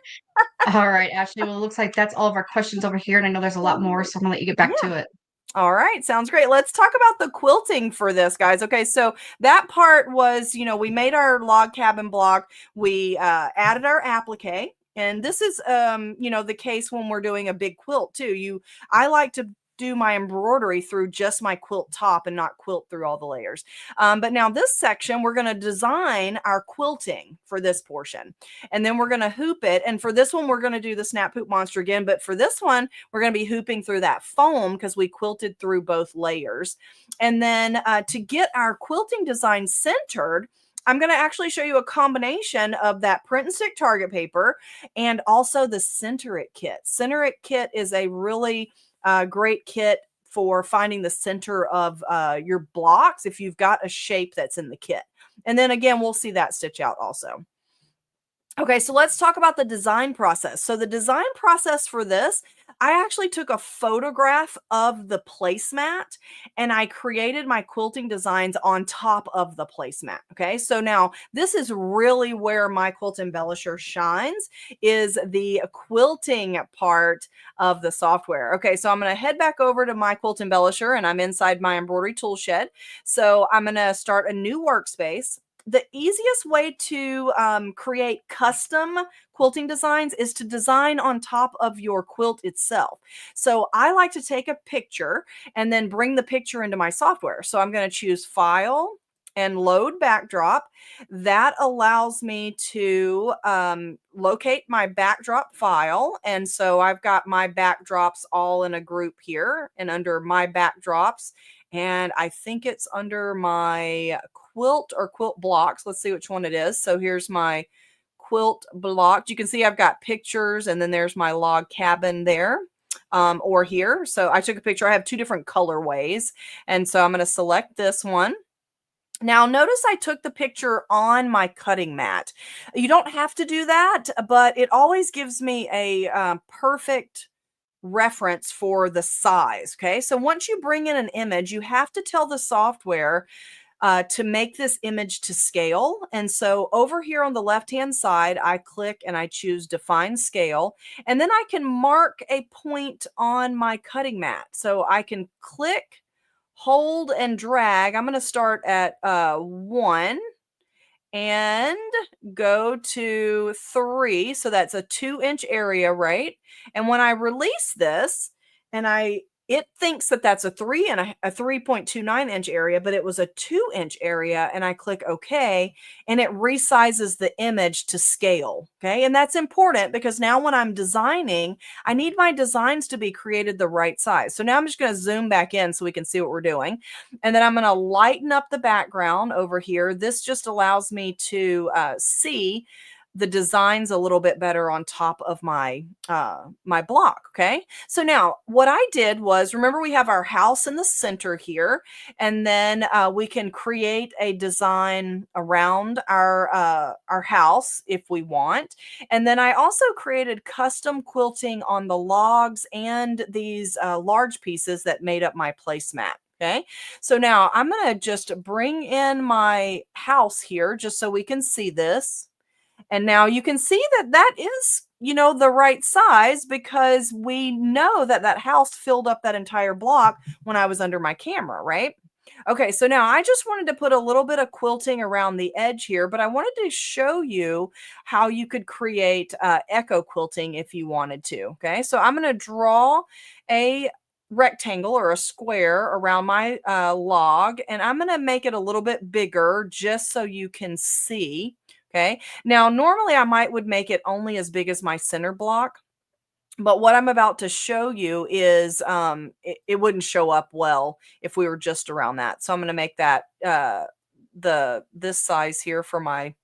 All right, Ashley. Well, it looks like that's all of our questions over here. And I know there's a lot more. So I'm going to let you get back yeah. to it. All right, sounds great. Let's talk about the quilting for this, guys. Okay, so that part was, we made our log cabin block. We added our applique. And this is, the case when we're doing a big quilt too. I like to do my embroidery through just my quilt top and not quilt through all the layers. But now this section, we're going to design our quilting for this portion. And then we're going to hoop it. And for this one, we're going to do the snap hoop monster again. But for this one, we're going to be hooping through that foam because we quilted through both layers. And then to get our quilting design centered, I'm going to actually show you a combination of that print and stick target paper and also the Center It kit. Center It kit is a really great kit for finding the center of your blocks if you've got a shape that's in the kit. And then again, we'll see that stitch out also. Okay, so let's talk about the design process. So the design process for this, I actually took a photograph of the placemat and I created my quilting designs on top of the placemat. Okay, so now this is really where my quilt embellisher shines, is the quilting part of the software. Okay, so I'm going to head back over to my quilt embellisher and I'm inside my embroidery tool shed. So I'm going to start a new workspace. The easiest way to create custom quilting designs is to design on top of your quilt itself. So I like to take a picture and then bring the picture into my software. So I'm going to choose File and Load Backdrop. That allows me to locate my backdrop file. And so I've got my backdrops all in a group here and under my backdrops. And I think it's under my quilt or quilt blocks. Let's see which one it is. So here's my quilt block. You can see I've got pictures and then there's my log cabin there or here. So I took a picture. I have two different colorways. And so I'm going to select this one. Now, notice I took the picture on my cutting mat. You don't have to do that, but it always gives me a perfect reference for the size. Okay, so once you bring in an image, you have to tell the software to make this image to scale. And so over here on the left-hand side, I click and I choose Define Scale. And then I can mark a point on my cutting mat. So I can click, hold, and drag. I'm going to start at 1 and go to 3. So that's a 2-inch area, right? And when I release this and it thinks that that's a 3 and a 3.29-inch area, but it was a 2-inch area, and I click OK, and it resizes the image to scale. Okay, and that's important because now when I'm designing, I need my designs to be created the right size. So now I'm just going to zoom back in so we can see what we're doing, and then I'm going to lighten up the background over here. This just allows me to see the designs a little bit better on top of my my block. Okay, so now what I did was, remember we have our house in the center here, and then we can create a design around our house if we want. And then I also created custom quilting on the logs and these large pieces that made up my placemat. Okay, so now I'm going to just bring in my house here just so we can see this. And now you can see that that is, you know, the right size because we know that that house filled up that entire block when I was under my camera, right? Okay, so now I just wanted to put a little bit of quilting around the edge here, but I wanted to show you how you could create echo quilting if you wanted to. Okay, so I'm going to draw a rectangle or a square around my log, and I'm going to make it a little bit bigger just so you can see. Okay, now normally I would make it only as big as my center block, but what I'm about to show you is it wouldn't show up well if we were just around that. So I'm going to make that this size here for my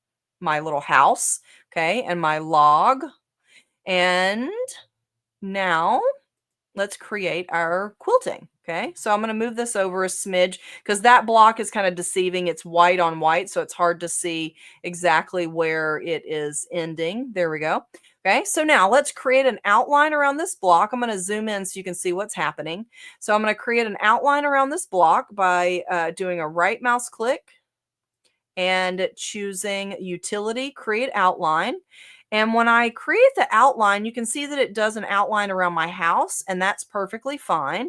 little house, okay, and my log. And now let's create our quilting. Okay, so I'm going to move this over a smidge because that block is kind of deceiving. It's white on white, so it's hard to see exactly where it is ending. There we go. Okay, so now let's create an outline around this block. I'm going to zoom in so you can see what's happening. So I'm going to create an outline around this block by doing a right mouse click and choosing Utility, Create Outline. And when I create the outline, you can see that it does an outline around my house, and that's perfectly fine.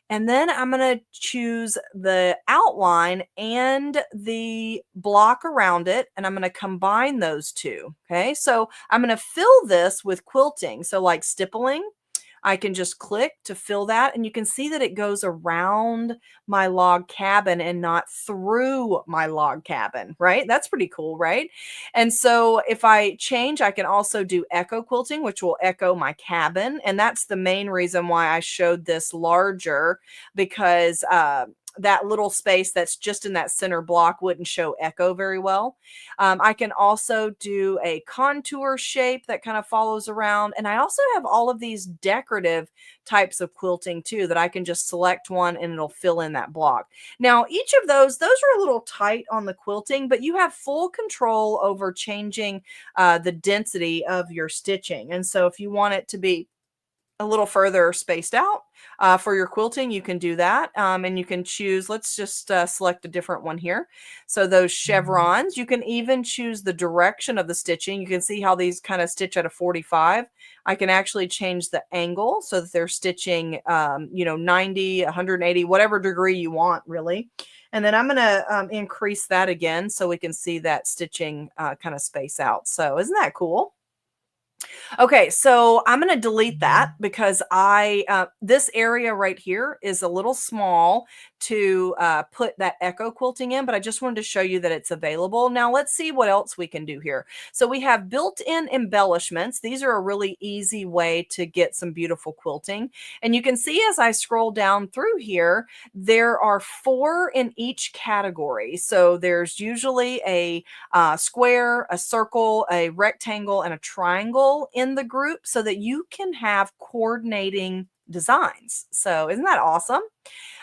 And then I'm going to choose the outline and the block around it, and I'm going to combine those two. Okay, so I'm going to fill this with quilting. So like stippling, I can just click to fill that, and you can see that it goes around my log cabin and not through my log cabin, right? That's pretty cool, right? And so if I change, I can also do echo quilting, which will echo my cabin. And that's the main reason why I showed this larger, because that little space that's just in that center block wouldn't show echo very well. I can also do a contour shape that kind of follows around. And I also have all of these decorative types of quilting too, that I can just select one and it'll fill in that block. Now, each of those are a little tight on the quilting, but you have full control over changing the density of your stitching. And so if you want it to be a little further spaced out for your quilting, you can do that. And you can choose, let's just select a different one here. So those chevrons, you can even choose the direction of the stitching. You can see how these kind of stitch at a 45. I can actually change the angle so that they're stitching, 90, 180, whatever degree you want, really. And then I'm going to increase that again so we can see that stitching kind of space out. So isn't that cool? Okay, so I'm going to delete that because this area right here is a little small to put that echo quilting in, but I just wanted to show you that it's available. Now let's see what else we can do here. So we have built-in embellishments. These are a really easy way to get some beautiful quilting. And you can see as I scroll down through here, there are 4 in each category. So there's usually a square, a circle, a rectangle, and a triangle in the group so that you can have coordinating designs. So isn't that awesome?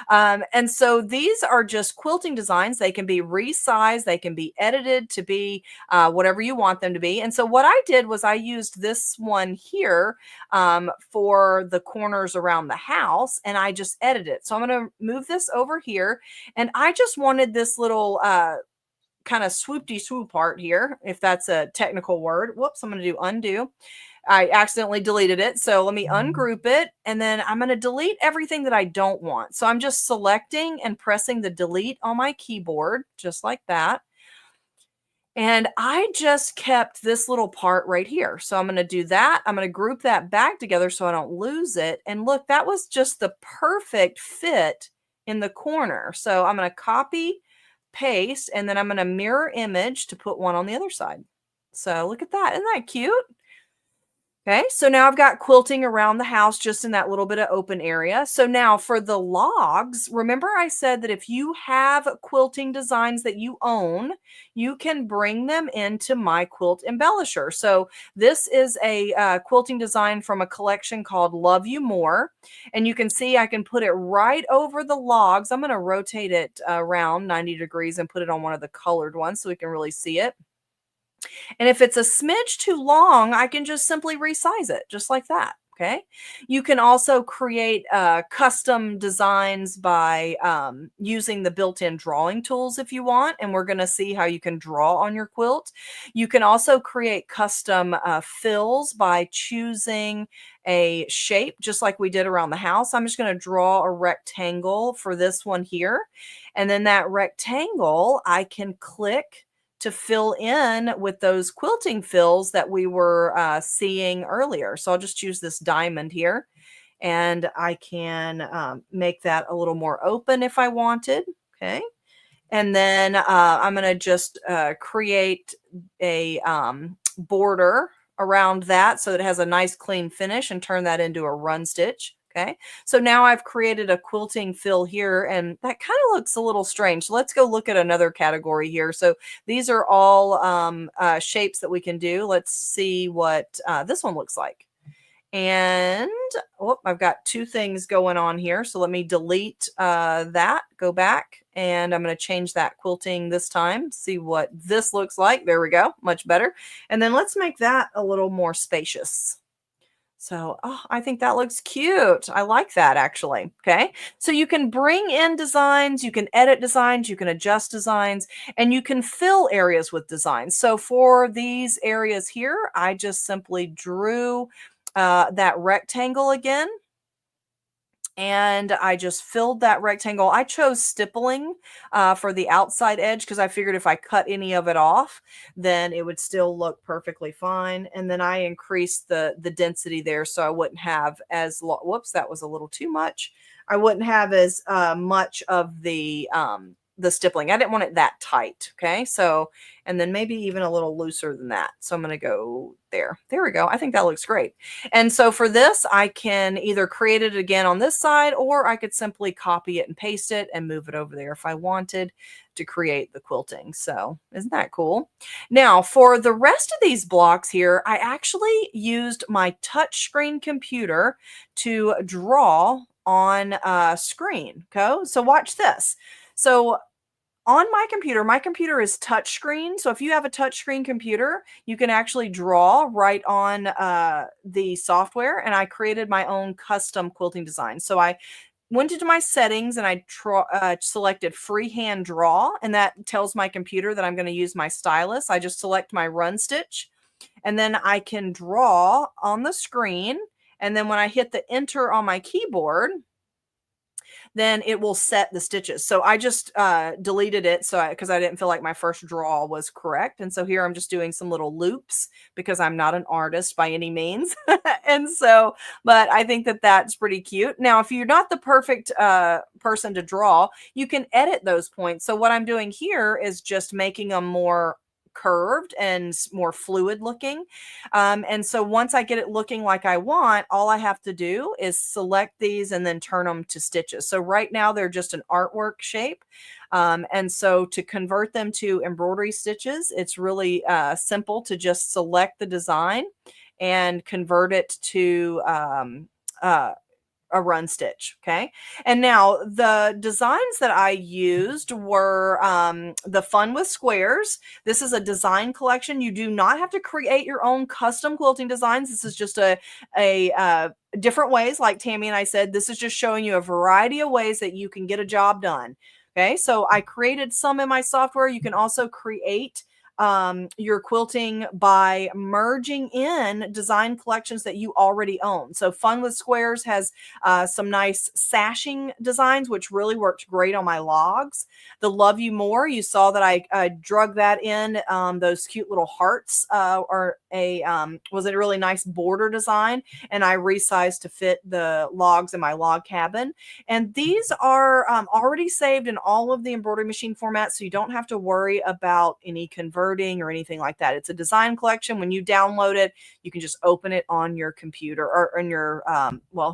And so these are just quilting designs. They can be resized, they can be edited to be whatever you want them to be. And so what I did was I used this one here for the corners around the house, and I just edited it. So I'm going to move this over here, and I just wanted this little kind of swoopty swoop part here, if that's a technical word. Whoops, I'm going to do undo. I accidentally deleted it. So let me ungroup it, and then I'm going to delete everything that I don't want. So I'm just selecting and pressing the delete on my keyboard, just like that. And I just kept this little part right here. So I'm going to do that. I'm going to group that back together so I don't lose it. And look, that was just the perfect fit in the corner. So I'm going to copy, paste, and then I'm going to mirror image to put one on the other side. So look at that. Isn't that cute? Okay, so now I've got quilting around the house just in that little bit of open area. So now for the logs, remember I said that if you have quilting designs that you own, you can bring them into My Quilt Embellisher. So this is a quilting design from a collection called Love You More. And you can see I can put it right over the logs. I'm going to rotate it around 90 degrees and put it on one of the colored ones so we can really see it. And if it's a smidge too long, I can just simply resize it just like that. Okay. You can also create custom designs by using the built-in drawing tools if you want. And we're going to see how you can draw on your quilt. You can also create custom fills by choosing a shape, just like we did around the house. I'm just going to draw a rectangle for this one here. And then that rectangle, I can click to fill in with those quilting fills that we were seeing earlier. So I'll just choose this diamond here, and I can make that a little more open if I wanted. Okay. And then I'm going to just create a border around that so that it has a nice clean finish and turn that into a run stitch. Okay, so now I've created a quilting fill here, and that kind of looks a little strange. So let's go look at another category here. So these are all shapes that we can do. Let's see what this one looks like. And I've got 2 things going on here. So let me delete that, go back, and I'm going to change that quilting this time. See what this looks like. There we go, much better. And then let's make that a little more spacious. So, I think that looks cute. I like that actually. Okay. So you can bring in designs, you can edit designs, you can adjust designs, and you can fill areas with designs. So for these areas here, I just simply drew that rectangle again. And I just filled that rectangle. I chose stippling for the outside edge because I figured if I cut any of it off, then it would still look perfectly fine. And then I increased the density there so I wouldn't have as whoops, that was a little too much. I wouldn't have as much of the the stippling. I didn't want it that tight. Okay. So, and then maybe even a little looser than that. So I'm going to go there. There we go. I think that looks great. And so for this, I can either create it again on this side, or I could simply copy it and paste it and move it over there if I wanted to create the quilting. So isn't that cool? Now for the rest of these blocks here, I actually used my touchscreen computer to draw on a screen. Okay. So watch this. So on my computer is touchscreen. So if you have a touchscreen computer, you can actually draw right on the software. And I created my own custom quilting design. So I went into my settings and I selected freehand draw. And that tells my computer that I'm going to use my stylus. I just select my run stitch. And then I can draw on the screen. And then when I hit the enter on my keyboard, then it will set the stitches. So I just deleted it because I didn't feel like my first draw was correct. And so here I'm just doing some little loops because I'm not an artist by any means. And so, but I think that that's pretty cute. Now, if you're not the perfect person to draw, you can edit those points. So what I'm doing here is just making them more curved and more fluid looking. And so once I get it looking like I want, all I have to do is select these and then turn them to stitches. So right now they're just an artwork shape. And so to convert them to embroidery stitches, it's really simple to just select the design and convert it to a run stitch. Okay. And now the designs that I used were the Fun with Squares. This is a design collection. You do not have to create your own custom quilting designs. This is just a different ways. Like Tammy and I said, this is just showing you a variety of ways that you can get a job done. Okay. So I created some in my software. You can also create your quilting by merging in design collections that you already own. So Fun with Squares has some nice sashing designs, which really worked great on my logs. The Love You More, you saw that I drug that in. Those cute little hearts was a really nice border design, and I resized to fit the logs in my log cabin. And these are already saved in all of the embroidery machine formats, so you don't have to worry about any converting or anything like that. It's a design collection. When you download it, you can just open it on your computer or on your,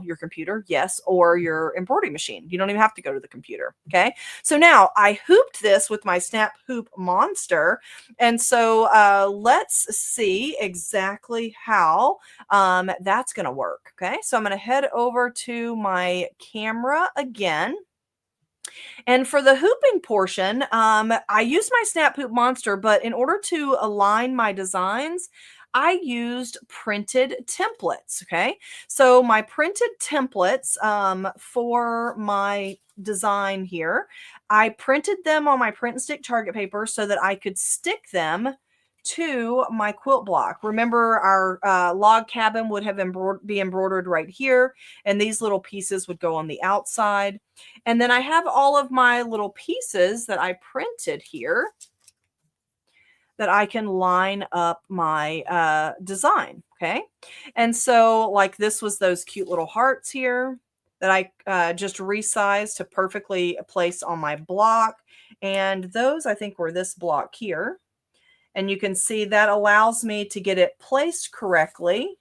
your computer, yes, or your embroidery machine. You don't even have to go to the computer. Okay. So now I hooped this with my Snap Hoop Monster. And so let's see exactly how that's going to work. Okay. So I'm going to head over to my camera again. And for the hooping portion, I used my Snap Hoop Monster, but in order to align my designs, I used printed templates. Okay. So my printed templates for my design here, I printed them on my print and stick target paper so that I could stick them to my quilt block. Remember, our log cabin would have be embroidered right here, and these little pieces would go on the outside. And then I have all of my little pieces that I printed here that I can line up my design. Okay. And so like this was those cute little hearts here that I just resized to perfectly place on my block. And those I think were this block here. And you can see that allows me to get it placed correctly.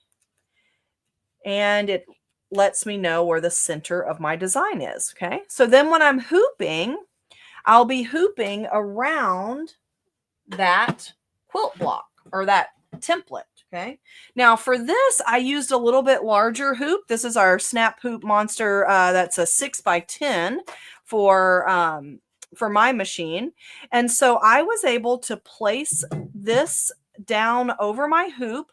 And it lets me know where the center of my design is. Okay. So then when I'm hooping, I'll be hooping around that quilt block or that template. Okay. Now for this, I used a little bit larger hoop. This is our Snap Hoop Monster. That's a 6x10 for my machine. And so I was able to place this down over my hoop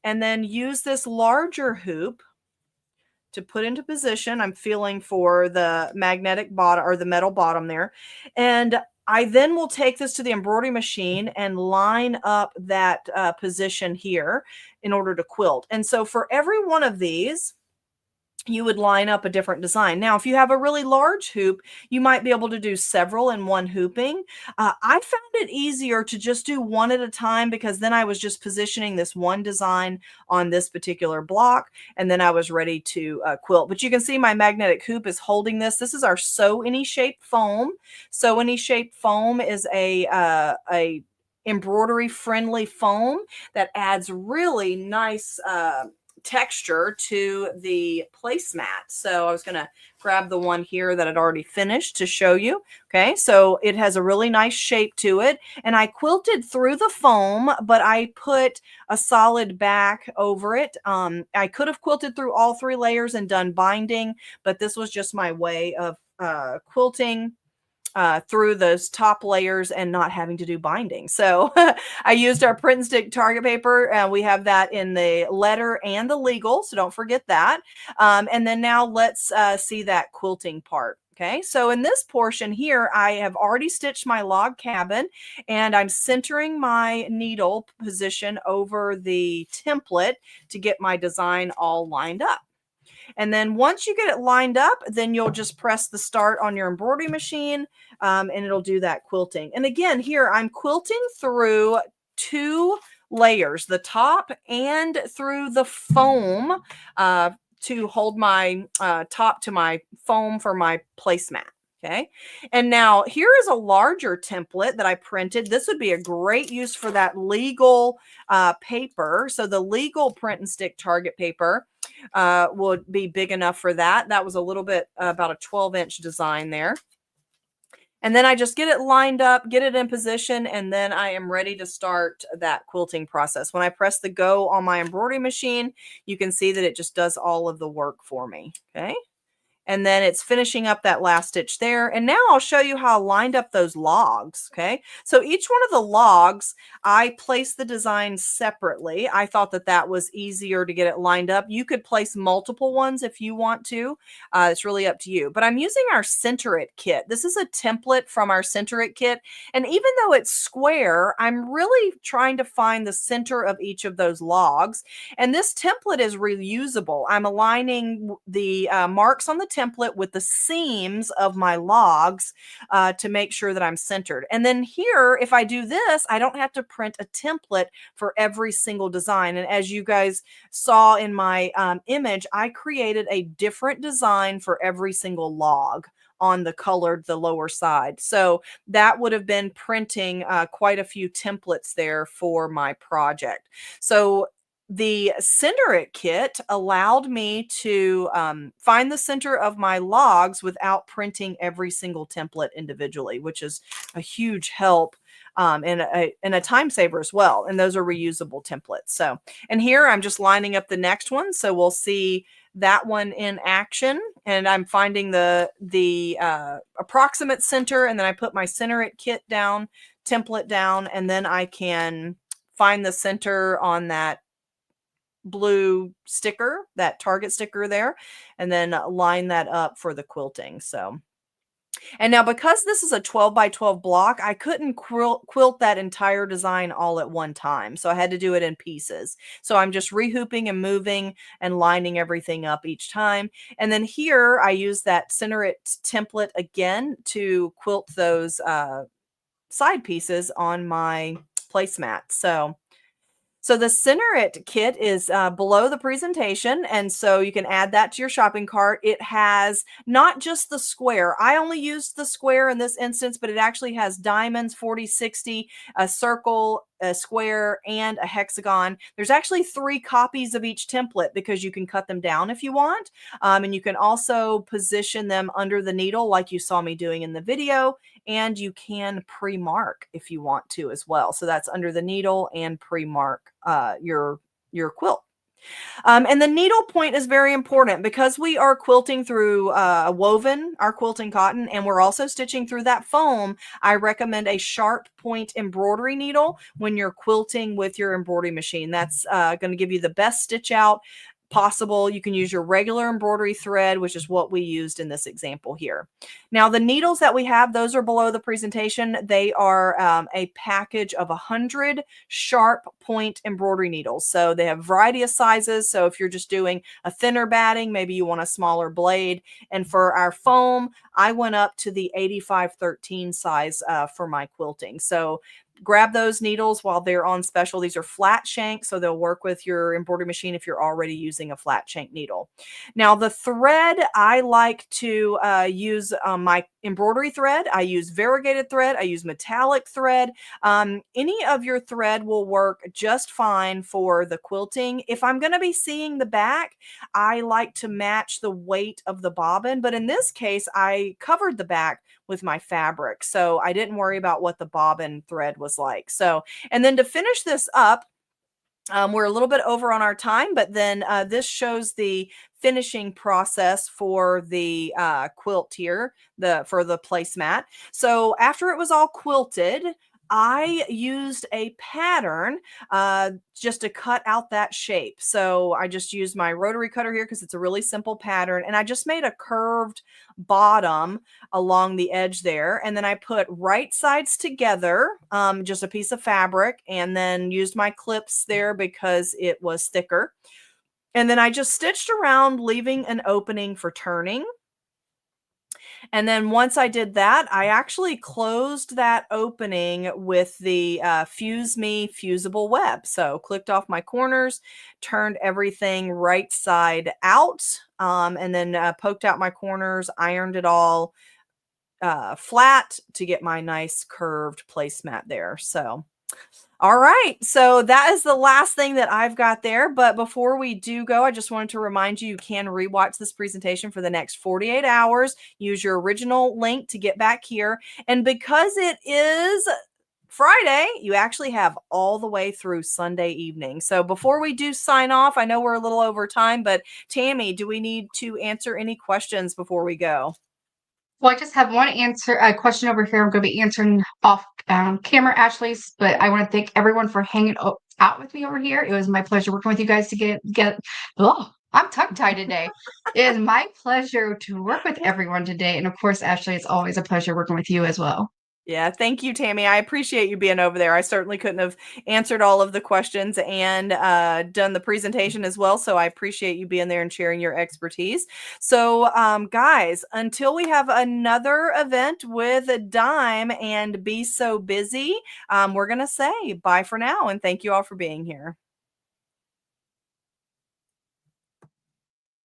and then use this larger hoop to put into position. I'm feeling for the magnetic bottom or the metal bottom there. And I then will take this to the embroidery machine and line up that position here in order to quilt. And so for every one of these, you would line up a different design. Now, if you have a really large hoop, you might be able to do several in one hooping. I found it easier to just do one at a time because then I was just positioning this one design on this particular block, and then I was ready to quilt. But you can see my magnetic hoop is holding this. This is our Sew Any Shape foam. Sew Any Shape foam is a embroidery friendly foam that adds really nice texture to the placemat. So I was going to grab the one here that I'd already finished to show you. Okay, so it has a really nice shape to it, and I quilted through the foam, but I put a solid back over it. I could have quilted through all 3 layers and done binding, but this was just my way of quilting through those top layers and not having to do binding. So I used our print and stick target paper. We have that in the letter and the legal, so don't forget that. And then now let's see that quilting part. Okay, so in this portion here, I have already stitched my log cabin, and I'm centering my needle position over the template to get my design all lined up. And then once you get it lined up, then you'll just press the start on your embroidery machine, and it'll do that quilting. And again, here I'm quilting through 2 layers, the top and through the foam to hold my top to my foam for my placemat. Okay. And now here is a larger template that I printed. This would be a great use for that legal paper. So the legal print and stick target paper would be big enough for that. That was a little bit about a 12-inch design there. And then I just get it lined up, get it in position, and then I am ready to start that quilting process. When I press the go on my embroidery machine, you can see that it just does all of the work for me. Okay. And then it's finishing up that last stitch there. And now I'll show you how I lined up those logs. Okay. So each one of the logs, I placed the design separately. I thought that that was easier to get it lined up. You could place multiple ones if you want to. It's really up to you. But I'm using our Center It kit. This is a template from our Center It kit. And even though it's square, I'm really trying to find the center of each of those logs. And this template is reusable. I'm aligning the marks on the template with the seams of my logs to make sure that I'm centered. And then here, if I do this, I don't have to print a template for every single design. And as you guys saw in my image, I created a different design for every single log on the lower side. So that would have been printing quite a few templates there for my project. So the Center It kit allowed me to find the center of my logs without printing every single template individually, which is a huge help and a time saver as well. And those are reusable templates. So, and here I'm just lining up the next one. So we'll see that one in action, and I'm finding the approximate center, and then I put my Center It kit down, template down, and then I can find the center on that blue sticker, that target sticker there, and then line that up for the quilting. So, and now because this is a 12 by 12 block, I couldn't quilt that entire design all at one time. So I had to do it in pieces. So I'm just rehooping and moving and lining everything up each time. And then here I use that Center It template again to quilt those side pieces on my placemat. So the Center It kit is below the presentation, and so you can add that to your shopping cart. It has not just the square. I only used the square in this instance, but it actually has diamonds, 40, 60, a circle, a square, and a hexagon. There's actually 3 copies of each template because you can cut them down if you want. And you can also position them under the needle like you saw me doing in the video. And you can pre-mark if you want to as well. So that's under the needle and pre-mark your quilt. And the needle point is very important because we are quilting through woven, our quilting cotton, and we're also stitching through that foam. I recommend a sharp point embroidery needle when you're quilting with your embroidery machine. That's going to give you the best stitch out. possible, you can use your regular embroidery thread, which is what we used in this example here. Now, the needles that we have, those are below the presentation. They are a package of 100 sharp point embroidery needles. So they have a variety of sizes. So if you're just doing a thinner batting, maybe you want a smaller blade. And for our foam, I went up to the 8513 size for my quilting. So grab those needles while they're on special. These are flat shank, so they'll work with your embroidery machine if you're already using a flat shank needle. Now, the thread, I like to use my embroidery thread. I use variegated thread. I use metallic thread. Any of your thread will work just fine for the quilting. If I'm going to be seeing the back, I like to match the weight of the bobbin, but in this case, I covered the back with my fabric. So I didn't worry about what the bobbin thread was like. So, and then to finish this up, we're a little bit over on our time, but then this shows the finishing process for the quilt here, for the placemat. So after it was all quilted, I used a pattern just to cut out that shape. So I just used my rotary cutter here because it's a really simple pattern. And I just made a curved bottom along the edge there. And then I put right sides together, just a piece of fabric, and then used my clips there because it was thicker. And then I just stitched around, leaving an opening for turning. And then once I did that, I actually closed that opening with the Fuse Me fusible web. So clicked off my corners, turned everything right side out, and then poked out my corners, ironed it all flat to get my nice curved placemat there. So all right, so that is the last thing that I've got there. But before we do go, I just wanted to remind you, you can rewatch this presentation for the next 48 hours. Use your original link to get back here. And because it is Friday, you actually have all the way through Sunday evening. So before we do sign off, I know we're a little over time, but Tammy, do we need to answer any questions before we go? Well, I just have a question over here. I'm going to be answering off camera, Ashley's, but I want to thank everyone for hanging out with me over here. It was my pleasure working with you guys to get. Oh, I'm tongue tied today. It is my pleasure to work with everyone today, and of course, Ashley, it's always a pleasure working with you as well. Yeah, thank you, Tammy. I appreciate you being over there. I certainly couldn't have answered all of the questions and done the presentation as well. So I appreciate you being there and sharing your expertise. So guys, until we have another event with Dime and Be So Busy, we're going to say bye for now. And thank you all for being here.